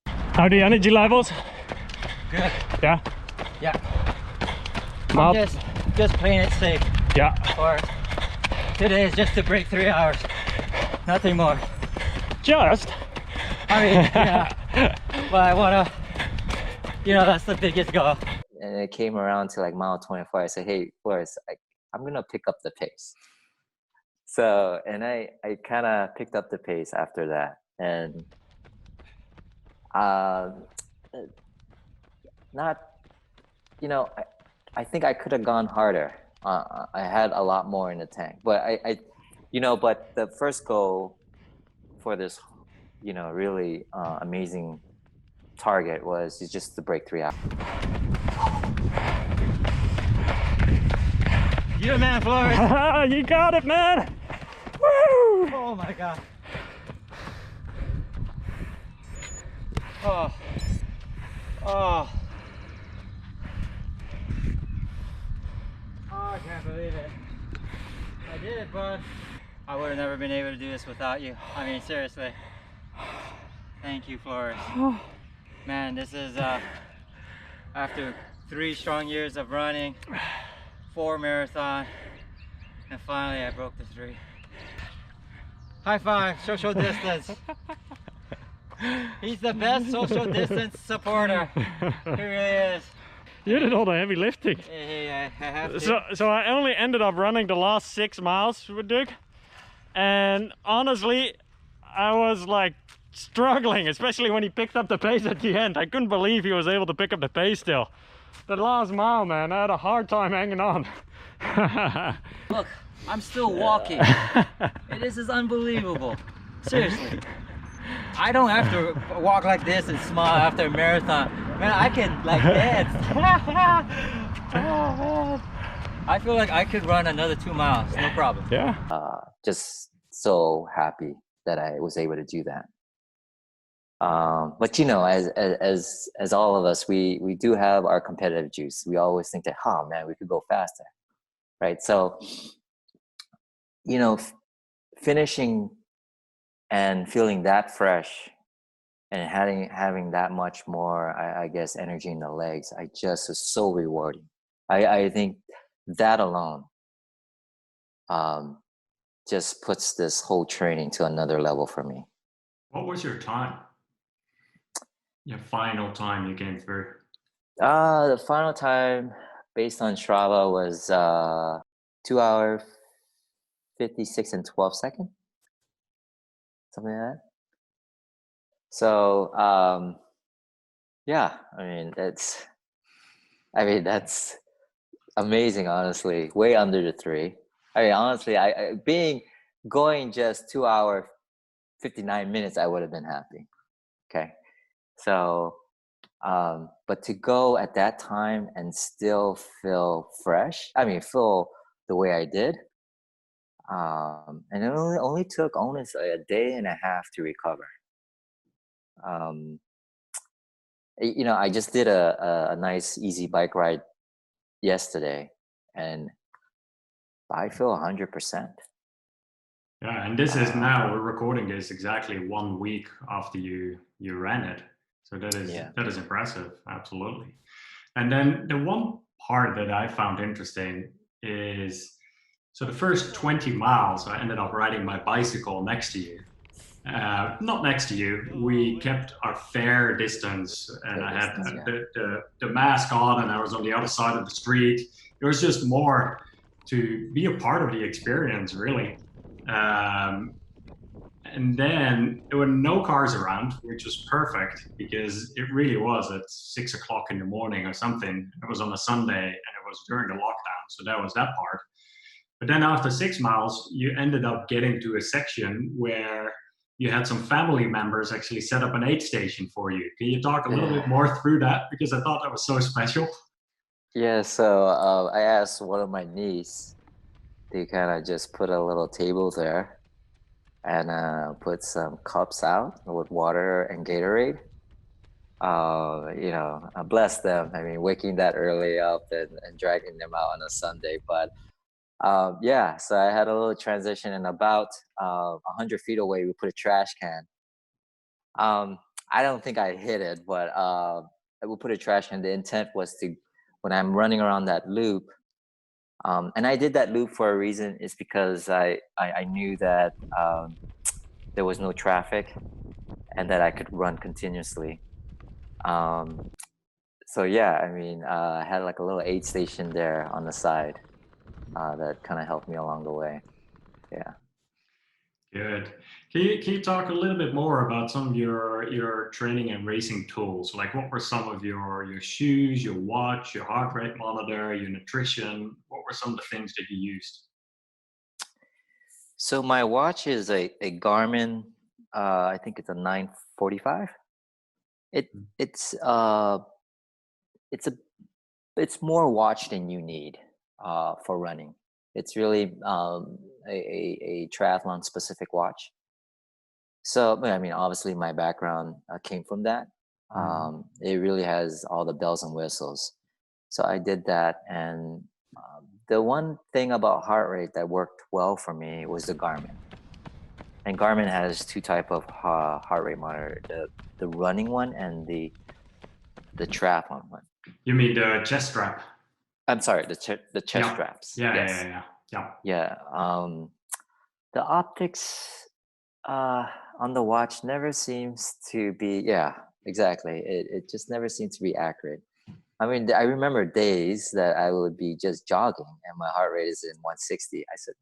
How are the energy levels? Good. Yeah. Yeah. Mile- I'm just playing it safe. Yeah. Or today is just to break 3 hours. Nothing more. Just. I mean, yeah. But I wanna, that's the biggest goal. And it came around to like mile 24. I said, hey, Floris, I'm gonna pick up the pace. So, and I kind of picked up the pace after that. And not, I think I could have gone harder. I had a lot more in the tank, but but the first goal for this, really amazing target was just to break 3 hours. You man, Floris. You got it, man. Woo! Oh my God. Oh. Oh. Oh, I can't believe it. I did it, bud. I would have never been able to do this without you. I mean, seriously. Thank you, Floris. Man, this is after 3 strong years of running, 4 marathon, and finally I broke the 3. High five, social distance. He's the best social distance supporter. He really is. You did all the heavy lifting. Yeah, I have to. So I only ended up running the last 6 miles with Duc, and honestly, I was like struggling, especially when he picked up the pace at the end. I couldn't believe he was able to pick up the pace still. The last mile, man, I had a hard time hanging on. Look, I'm still walking. This is unbelievable. Seriously. I don't have to walk like this and smile after a marathon. Man, I can like dance. Oh, man. I feel like I could run another 2 miles, no problem. Yeah. Just so happy that I was able to do that. But as all of us, we do have our competitive juice. We always think that, oh man, we could go faster, right? So, finishing and feeling that fresh and having that much more, I guess, energy in the legs, I just is so rewarding. I think that alone just puts this whole training to another level for me. What was your time? Your final time you came through? The final time based on Strava was 2 hours 56 and 12 seconds, something like that. So yeah, that's amazing, honestly. Way under the 3. Honestly, going just 2 hours 59 minutes, I would have been happy. Okay. So, but to go at that time and still feel fresh, feel the way I did, and it only took almost a day and a half to recover. I just did a nice easy bike ride yesterday, and I feel 100%. Yeah, and this is now, we're recording this exactly 1 week after you ran it. So that is impressive, absolutely. And then the one part that I found interesting is, so the first 20 miles, I ended up riding my bicycle next to you. Not next to you, we kept our fair distance, and I had the mask on, and I was on the other side of the street. It was just more to be a part of the experience, really. And then there were no cars around, which was perfect because it really was at 6 o'clock in the morning or something. It was on a Sunday and it was during the lockdown. So that was that part. But then after 6 miles, you ended up getting to a section where you had some family members actually set up an aid station for you. Can you talk a little Yeah. bit more through that? Because I thought that was so special. Yeah, so I asked one of my niece to kind of just put a little table there and put some cups out with water and Gatorade. Bless them. I mean, waking that early up and dragging them out on a Sunday. But yeah, so I had a little transition, and about 100 feet away, we put a trash can. Um, I don't think I hit it, but we put a trash can. The intent was to, when I'm running around that loop, and I did that loop for a reason, is because I knew that there was no traffic and that I could run continuously. Um, so yeah, I mean, I had like a little aid station there on the side that kind of helped me along the way. Yeah. Good. Can you talk a little bit more about some of your training and racing tools? Like what were some of your shoes, your watch, your heart rate monitor, your nutrition? What were some of the things that you used? So my watch is a Garmin. I think it's a 945. It it's uh it's a it's more watch than you need for running. It's really a triathlon specific watch. So I mean, obviously my background came from that. Mhm. It really has all the bells and whistles. So I did that, and the one thing about heart rate that worked well for me was the Garmin. And Garmin has two type of heart rate monitor: the running one and the triathlon one. You mean the chest strap? I'm sorry, the chest Yeah. straps. Yeah, yeah, Yes, yeah, yeah. Yeah. yeah. The optics uh, on the watch never seems to be. Yeah, exactly. It just never seems to be accurate. I mean, I remember days that I would be just jogging and my heart rate is in 160. I said,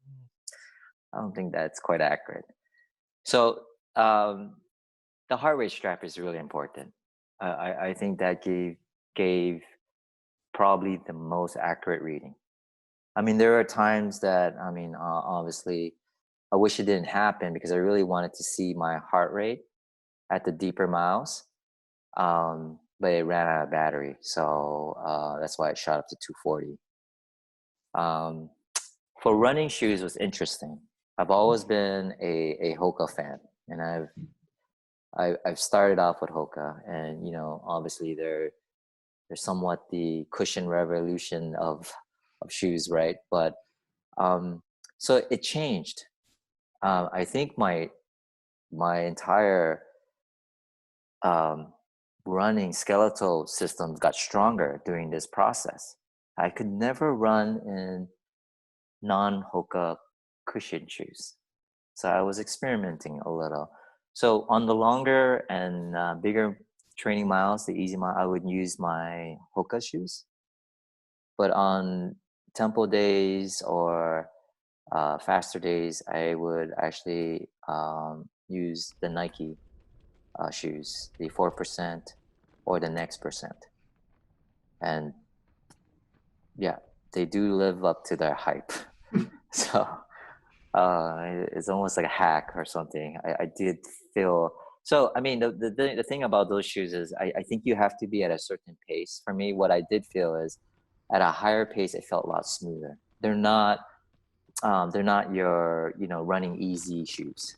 I don't think that's quite accurate. So um, the heart rate strap is really important. I think that gave probably the most accurate reading. I mean, there are times that, I mean, obviously, I wish it didn't happen because I really wanted to see my heart rate at the deeper miles, but it ran out of battery, so that's why it shot up to 240. Um, for running shoes was interesting. I've always been a Hoka fan, and I've started off with Hoka, and obviously they're somewhat the cushion revolution of shoes, right? But so it changed. I think my entire um, running skeletal systems got stronger during this process. I could never run in non-Hoka cushion shoes, so I was experimenting a little. So on the longer and bigger training miles, the easy mile, I would use my Hoka shoes. But on tempo days or faster days, I would actually use the Nike shoes, the 4% or the next percent. And yeah, they do live up to their hype. So it's almost like a hack or something. I did feel so. I mean, the thing about those shoes is I think you have to be at a certain pace. For me, what I did feel is at a higher pace, it felt a lot smoother. They're not your running easy shoes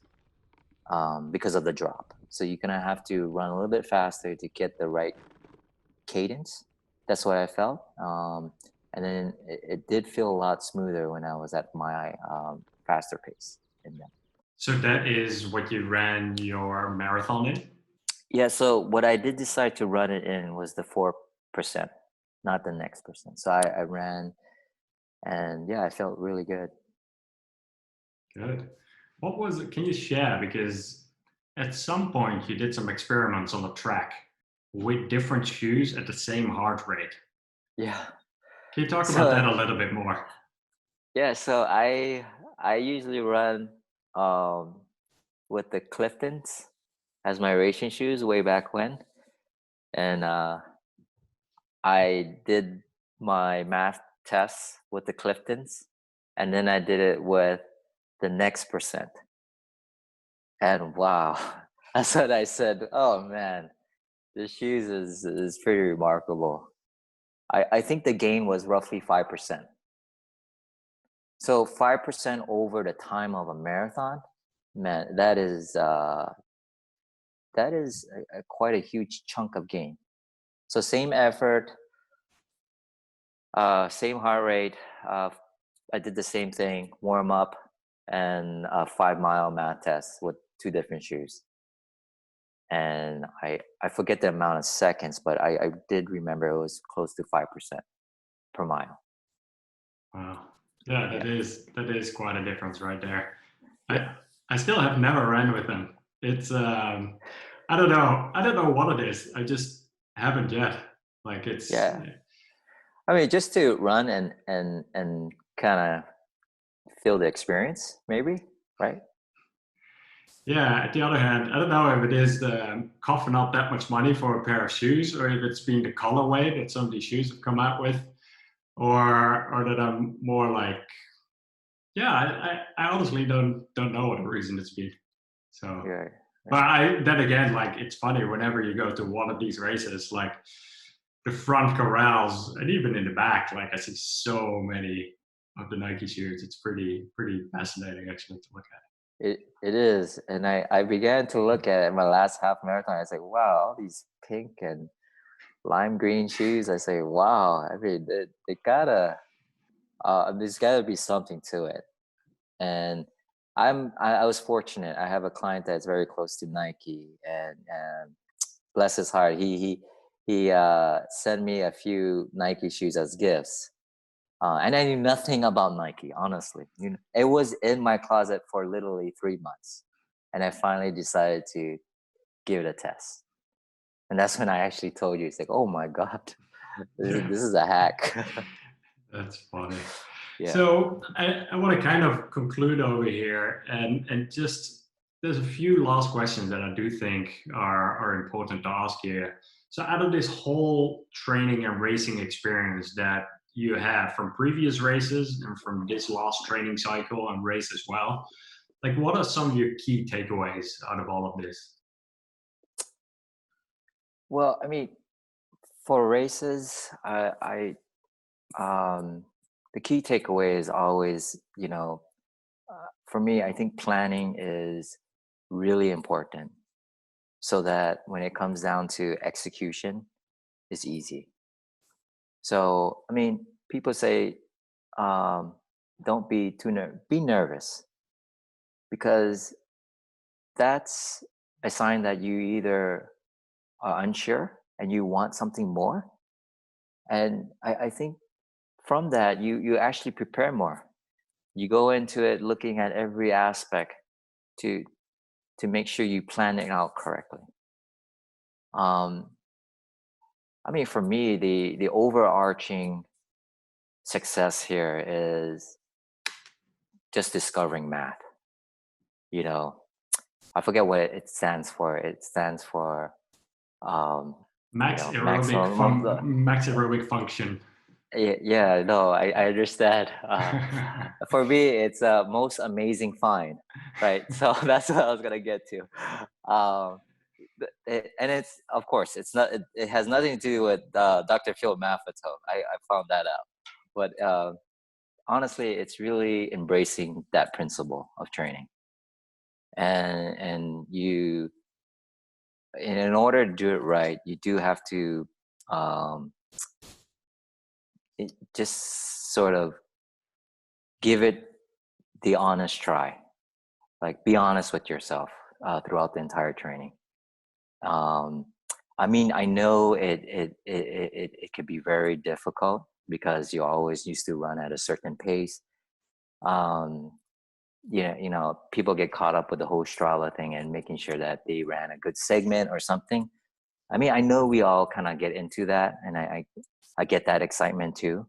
because of the drop. So you're gonna have to run a little bit faster to get the right cadence. That's what I felt. And then it did feel a lot smoother when I was at my faster pace in them. So that is what you ran your marathon in? Yeah. So what I did decide to run it in was the 4%, not the next percent. So I ran, and yeah, I felt really good. Good. What was it? Can you share? Because at some point you did some experiments on the track with different shoes at the same heart rate. Yeah. Can you talk about So that a little bit more? yeah. So I usually run um, with the Cliftons as my racing shoes way back when, and I did my math tests with the Cliftons, and then I did it with the next percent. And wow, that's what I said. Oh man, the shoes is pretty remarkable. I think the gain was roughly 5%. So 5% over the time of a marathon, man, that is quite a huge chunk of gain. So same effort, same heart rate. I did the same thing, warm up, and a 5 mile math test with two different shoes. And I forget the amount of seconds, but I did remember it was close to 5% per mile. Wow. Yeah, Yeah, that is quite a difference right there. yeah, I still have never ran with them. It's I don't know. I don't know what it is. I just haven't yet. Like it's yeah. I mean, just to run and kind of feel the experience, maybe, right? yeah. At the other hand, I don't know if it is coughing up that much money for a pair of shoes, or if it's been the colorway that some of these shoes have come out with, or that I'm more like, yeah. I honestly don't know what the reason it's been. So, Yeah, but yeah, then again, like it's funny whenever you go to one of these races, like the front corrals and even in the back, like I see so many of the Nike shoes. It's pretty fascinating actually to look at. it is. And I began to look at it in my last half marathon. I was like, wow, all these pink and lime green shoes. I say, wow, I mean, they gotta, there's gotta be something to it. And I was fortunate. I have a client that's very close to Nike, and bless his heart, he sent me a few Nike shoes as gifts. And I knew nothing about Nike, honestly. It was in my closet for literally 3 months, and I finally decided to give it a test. And that's when I actually told you, it's like, oh my god, Yeah, this is a hack. that's funny. Yeah. So I want to kind of conclude over here, and just there's a few last questions that I do think are important to ask you. So out of this whole training and racing experience that you have from previous races and from this last training cycle and race as well, like what are some of your key takeaways out of all of this? Well, I mean, for races, the key takeaway is always, for me, I think planning is really important so that when it comes down to execution, it's easy. So, I mean, people say, um, don't be be nervous, because that's a sign that you either are unsure and you want something more. And I think from that, you actually prepare more. You go into it looking at every aspect to to make sure you plan it out correctly. Um, I mean, for me, the overarching success here is just discovering math. You know, I forget what it stands for. It stands for, um, maximum of the. Max aerobic function. Yeah, no, I understand. For me, it's most amazing find, right? So that's what I was gonna get to. Um, and it's, of course, it's not. It has nothing to do with Dr. Phil Maffetone. I found that out, but honestly, it's really embracing that principle of training, and in order to do it right, you do have to um, just sort of give it the honest try. Like, be honest with yourself throughout the entire training. Um, I mean, I know it could be very difficult because you always used to run at a certain pace. Um, people get caught up with the whole Strava thing and making sure that they ran a good segment or something. I mean, I know we all kind of get into that, and I get that excitement too.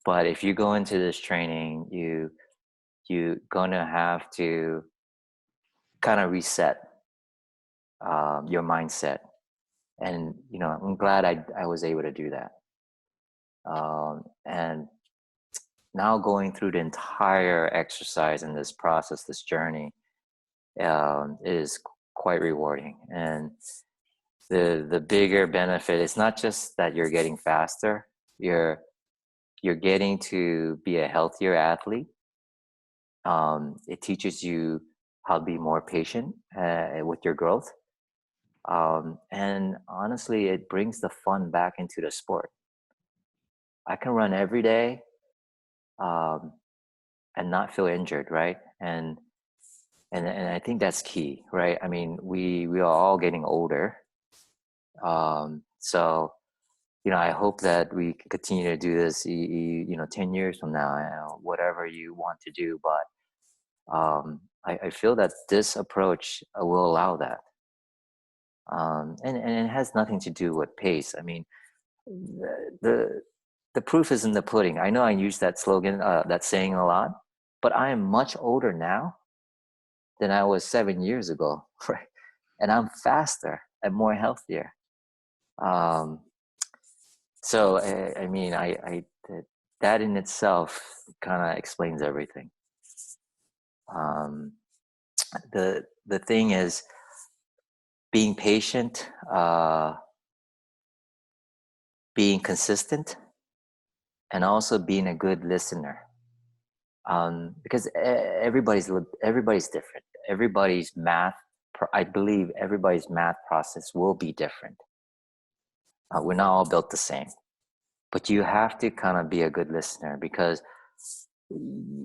But if you go into this training, you gonna have to kind of reset your mindset. And I'm glad I was able to do that. And now going through the entire exercise and this process, this journey, is quite rewarding. And the bigger benefit is not just that you're getting faster, you're getting to be a healthier athlete. It teaches you how to be more patient with your growth. And honestly, it brings the fun back into the sport. I can run every day um, and not feel injured, right? And I think that's key, right? I mean, we are all getting older, so I hope that we can continue to do this, 10 years from now, whatever you want to do. But I feel that this approach will allow that, and it has nothing to do with pace. I mean, the the proof is in the pudding. I know I use that slogan, that saying a lot, but I am much older now than I was 7 years ago, right? And I'm faster and more healthier. Um, so I mean, that in itself kind of explains everything. Um, the thing is being patient, being consistent, and also being a good listener. Because everybody's different. Everybody's math, I believe everybody's math process will be different. We're not all built the same, but you have to kind of be a good listener, because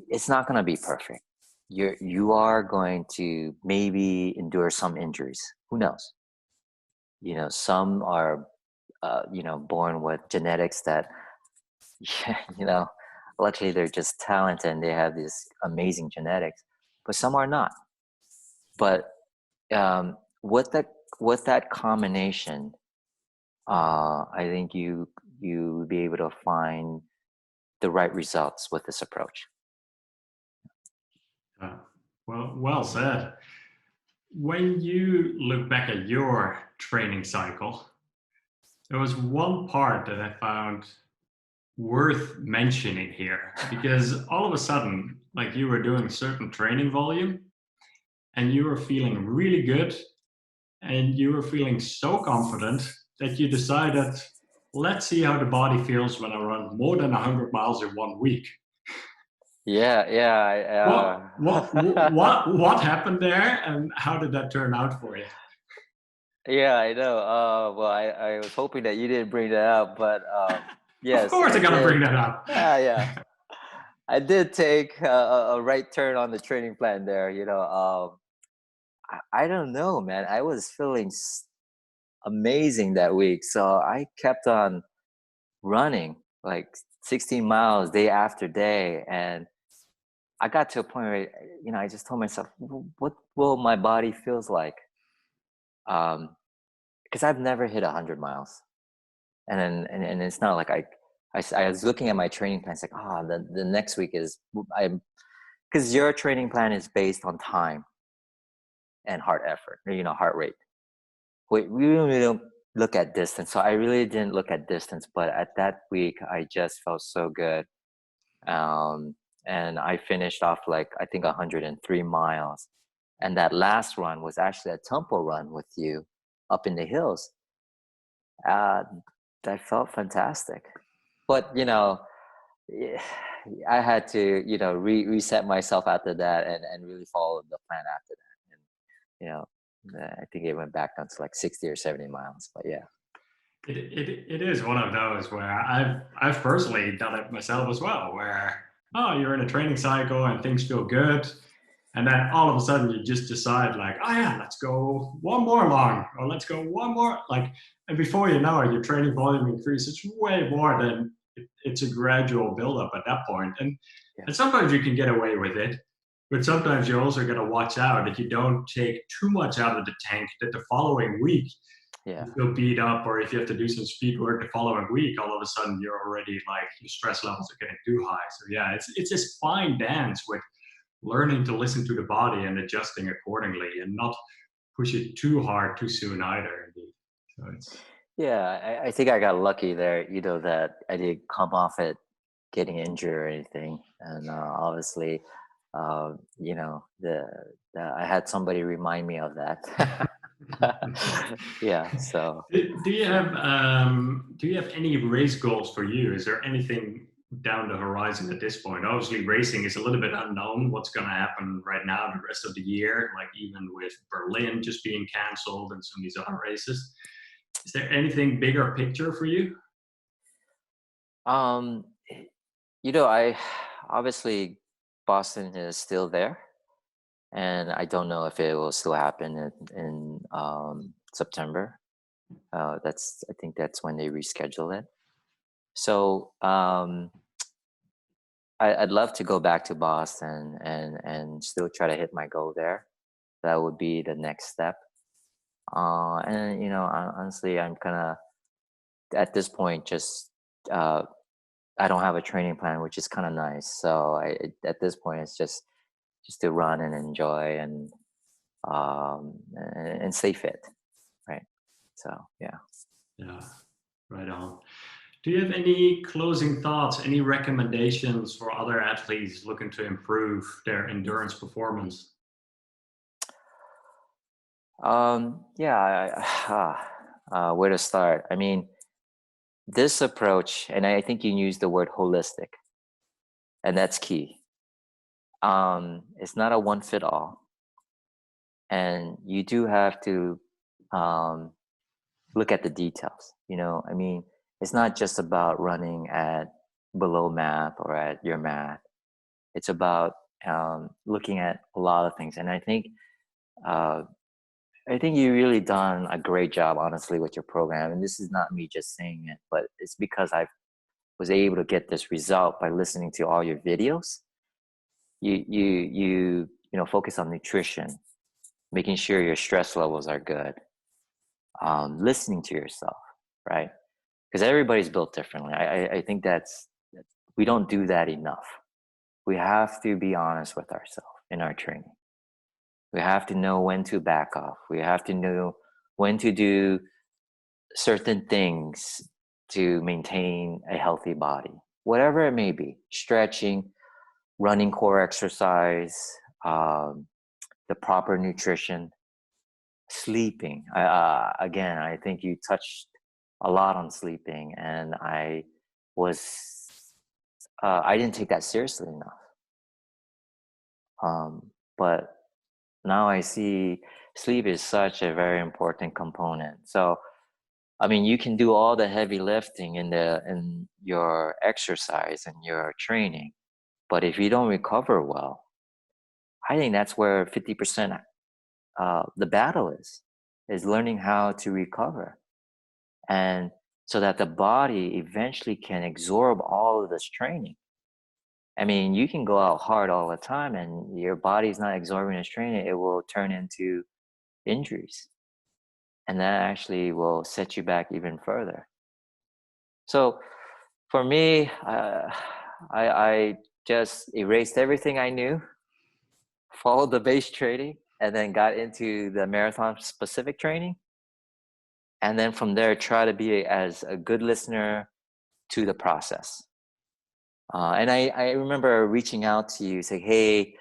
it's not going to be perfect. You are going to maybe endure some injuries. Who knows? Some are born with genetics that luckily they're just talented and they have this amazing genetics, but some are not. But with that combination, I think you will be able to find the right results with this approach. Well said. When you look back at your training cycle, there was one part that I found worth mentioning here, because all of a sudden, like, you were doing certain training volume and you were feeling really good and you were feeling so confident that you decided, let's see how the body feels when I run more than 100 miles in 1 week. Yeah. What happened there, and how did that turn out for you? Yeah, I know. Well, I was hoping that you didn't bring that up, but yes. Of course I gotta bring that up. Yeah. I did take a right turn on the training plan there. I don't know, man. I was feeling amazing that week, so I kept on running like 16 miles day after day, and I got to a point where I just told myself, what will my body feels like? Because I've never hit 100 miles, and it's not like I was looking at my training plan. It's like, the next week is because your training plan is based on time and heart effort, heart rate. We really don't look at distance, so I really didn't look at distance. But at that week, I just felt so good, and I finished off like I think 103 miles, and that last run was actually a tempo run with you up in the hills. That felt fantastic, but I had to reset myself after that, and really follow the plan after that. And I think it went back down to like 60 or 70 miles, but yeah. It is one of those where I've personally done it myself as well, where you're in a training cycle and things feel good, and then all of a sudden you just decide, like, let's go one more long, or let's go one more, like, and before you know it, your training volume increases way more than it's a gradual buildup at that point. And sometimes you can get away with it, but sometimes you also got to watch out that you don't take too much out of the tank, that the following week you feel beat up, or if you have to do some speed work the following week, all of a sudden you're already, like, your stress levels are getting too high. So yeah, it's this fine dance with learning to listen to the body and adjusting accordingly, and not push it too hard too soon either. Indeed. So I think I got lucky there, that I didn't come off it getting injured or anything. And obviously You know, I had somebody remind me of that. Yeah. So Do you have any race goals for you? Is there anything down the horizon at this point? Obviously, racing is a little bit unknown. What's going to happen right now, the rest of the year? Like even with Berlin just being cancelled and some of these other races, is there anything bigger picture for you? um, you know, I obviously Boston is still there, and I don't know if it will still happen in September. I think that's when they reschedule it. So I'd love to go back to Boston and still try to hit my goal there. That would be the next step. And you know, honestly, I'm kind of at this point just uh, I don't have a training plan, which is kind of nice. So at this point, it's just to run and enjoy and stay fit, right? So yeah. Yeah, right on. Do you have any closing thoughts, any recommendations for other athletes looking to improve their endurance performance? Yeah. Where to start? I mean, this approach, and I think you used the word holistic, and that's key. It's not a one fit all, and you do have to um, look at the details. You know, I mean, it's not just about running at below math or at your math. It's about looking at a lot of things, and uh, I think you really done a great job, honestly, with your program. And this is not me just saying it, but it's because I was able to get this result by listening to all your videos. You know, focus on nutrition, making sure your stress levels are good, listening to yourself, right? Because everybody's built differently. I think we don't do that enough. We have to be honest with ourselves in our training. We have to know when to back off. We have to know when to do certain things to maintain a healthy body, whatever it may be. Stretching, running core exercise, um, the proper nutrition, sleeping. Again, I think you touched a lot on sleeping, and was I didn't take that seriously enough. But now I see sleep is such a very important component. So I mean, you can do all the heavy lifting in your exercise and your training, but if you don't recover well, I think that's where 50% the battle is learning how to recover, and so that the body eventually can absorb all of this training. I mean, you can go out hard all the time, and your body's not absorbing this training; it will turn into injuries, and that actually will set you back even further. So for me, I just erased everything I knew, followed the base training, and then got into the marathon specific training. And then from there, try to be as a good listener to the process. And I remember reaching out to you, say, hey,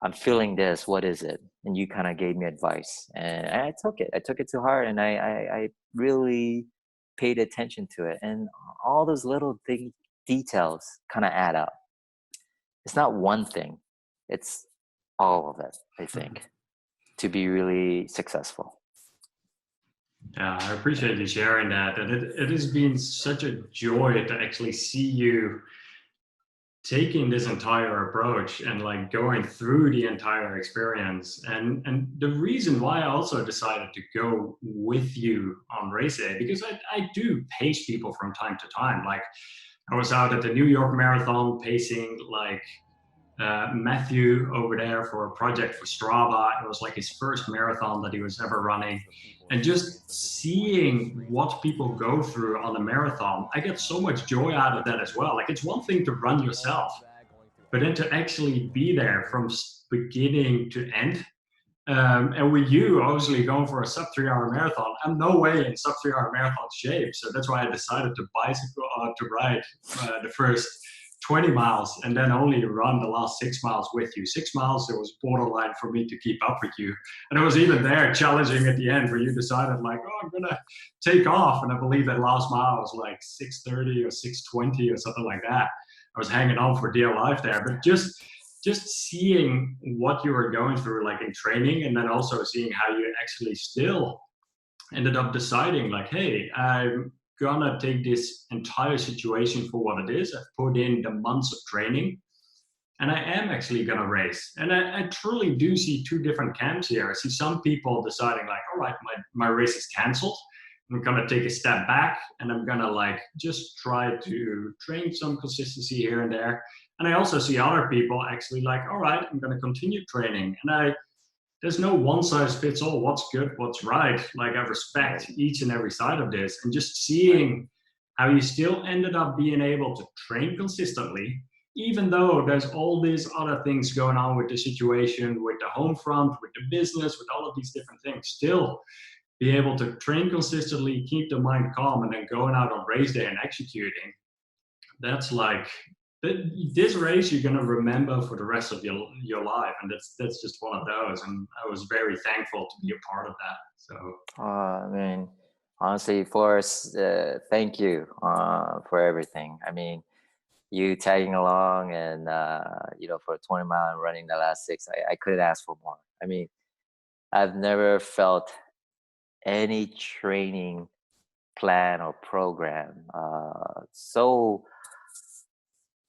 I'm feeling this. What is it? And you kind of gave me advice. And I took it. I took it to heart, and I really paid attention to it. And all those little details kind of add up. It's not one thing, it's all of it, I think, to be really successful. Yeah, I appreciate you sharing that. And it has been such a joy to actually see you taking this entire approach and like going through the entire experience. And the reason why I also decided to go with you on race day, because I do pace people from time to time. Like I was out at the New York Marathon pacing like Matthew over there for a project for Strava. It was like his first marathon that he was ever running. And just seeing what people go through on a marathon, I get so much joy out of that as well. Like it's one thing to run yourself, but then to actually be there from beginning to end. And with you, obviously going for a sub 3 hour marathon, I'm no way in sub 3 hour marathon shape. So that's why I decided to bicycle to ride the first 20 miles and then only run the last 6 miles with you. 6 miles, it was borderline for me to keep up with you. And it was even there challenging at the end where you decided like, oh, I'm going to take off. And I believe that last mile was like 6:30 or 6:20 or something like that. I was hanging on for dear life there, but just seeing what you were going through, like in training, and then also seeing how you actually still ended up deciding like, hey, I'm gonna take this entire situation for what it is. I've put in the months of training and I am actually gonna race. And I truly do see two different camps here. I see some people deciding like, all right, my race is canceled. I'm gonna take a step back and I'm gonna like just try to train some consistency here and there. And I also see other people actually like, all right, I'm gonna continue training. And there's no one size fits all, what's good, what's right. Like I respect each and every side of this, and just seeing how you still ended up being able to train consistently, even though there's all these other things going on with the situation, with the home front, with the business, with all of these different things, still be able to train consistently, keep the mind calm, and then going out on race day and executing. That's like, this race you're going to remember for the rest of your life, and that's just one of those. And I was very thankful to be a part of that. So I mean, honestly, Floris, thank you for everything. I mean, you tagging along and for a 20 mile and running the last 6, I couldn't ask for more. I mean, I've never felt any training plan or program so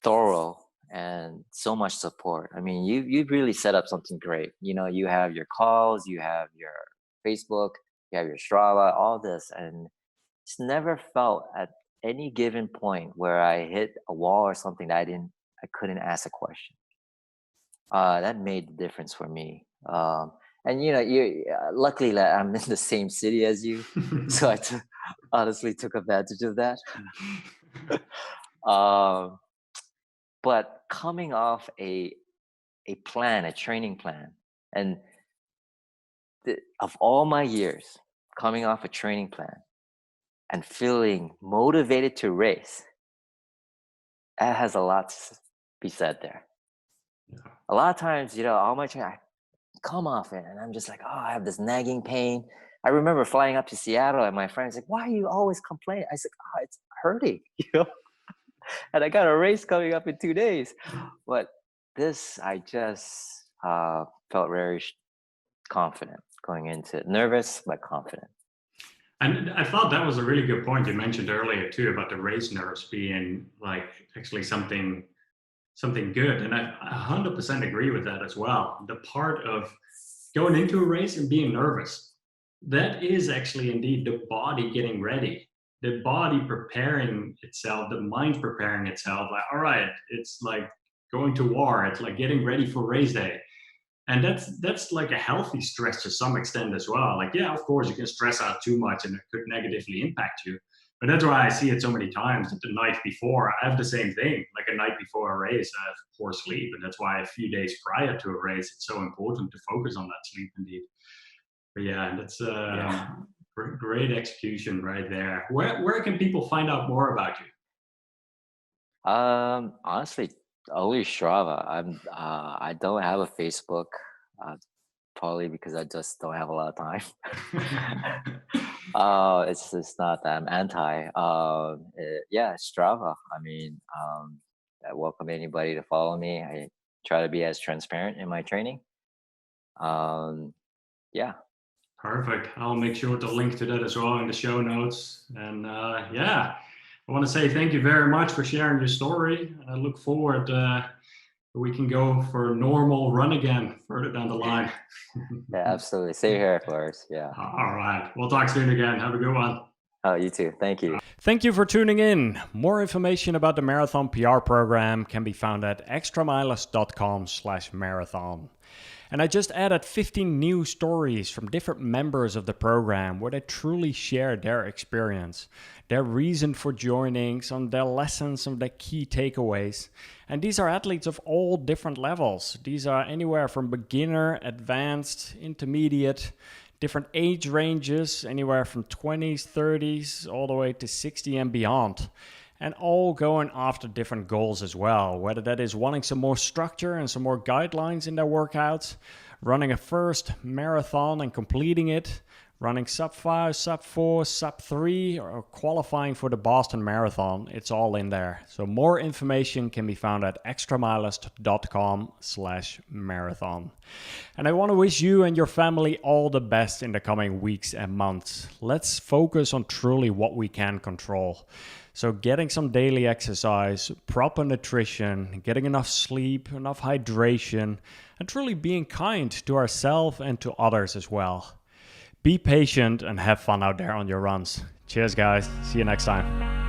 thorough and so much support. I mean, you've really set up something great. You have your calls, you have your Facebook, you have your Strava, all this, and it's never felt at any given point where I hit a wall or something that I couldn't ask a question. That made the difference for me. And you luckily that I'm in the same city as you, so I honestly took advantage of that. But coming off a training plan, and of all my years, coming off a training plan and feeling motivated to race, that has a lot to be said there. Yeah. A lot of times, all my training, I come off it and I'm just like, oh, I have this nagging pain. I remember flying up to Seattle and my friend's like, why are you always complaining? I said, oh, it's hurting, and I got a race coming up in 2 days. But this, I just felt very confident going into it. Nervous, but confident. And I thought that was a really good point you mentioned earlier too, about the race nerves being like actually something good. And I 100% agree with that as well. The part of going into a race and being nervous, that is actually indeed the body getting ready, the body preparing itself, the mind preparing itself. Like, all right, it's like going to war. It's like getting ready for race day. And that's like a healthy stress to some extent as well. Like, yeah, of course you can stress out too much and it could negatively impact you. But that's why I see it so many times that the night before, I have the same thing. Like a night before a race, I have poor sleep. And that's why a few days prior to a race, it's so important to focus on that sleep indeed. But yeah, that's great execution right there. Where can people find out more about you? Honestly, only Strava. I don't have a Facebook, probably because I just don't have a lot of time. It's just not that I'm anti. Strava. I mean, I welcome anybody to follow me. I try to be as transparent in my training. Yeah. Perfect. I'll make sure to link to that as well in the show notes. And I want to say thank you very much for sharing your story. I look forward we can go for a normal run again further down the line. Yeah, absolutely. Same here, Floris. Yeah. All right. We'll talk soon again. Have a good one. Oh, you too. Thank you. Thank you for tuning in. More information about the Marathon PR program can be found at extramilers.com/marathon. And I just added 15 new stories from different members of the program where they truly share their experience, their reason for joining, some of their lessons, some of their key takeaways. And these are athletes of all different levels. These are anywhere from beginner, advanced, intermediate, different age ranges, anywhere from 20s, 30s, all the way to 60 and beyond. and all going after different goals as well, whether that is wanting some more structure and some more guidelines in their workouts, running a first marathon and completing it, running sub 5, sub 4, sub 3, or qualifying for the Boston Marathon. It's all in there. So more information can be found at extramilist.com/marathon. And I want to wish you and your family all the best in the coming weeks and months. Let's focus on truly what we can control. So getting some daily exercise, proper nutrition, getting enough sleep, enough hydration, and truly being kind to ourselves and to others as well. Be patient and have fun out there on your runs. Cheers, guys. See you next time.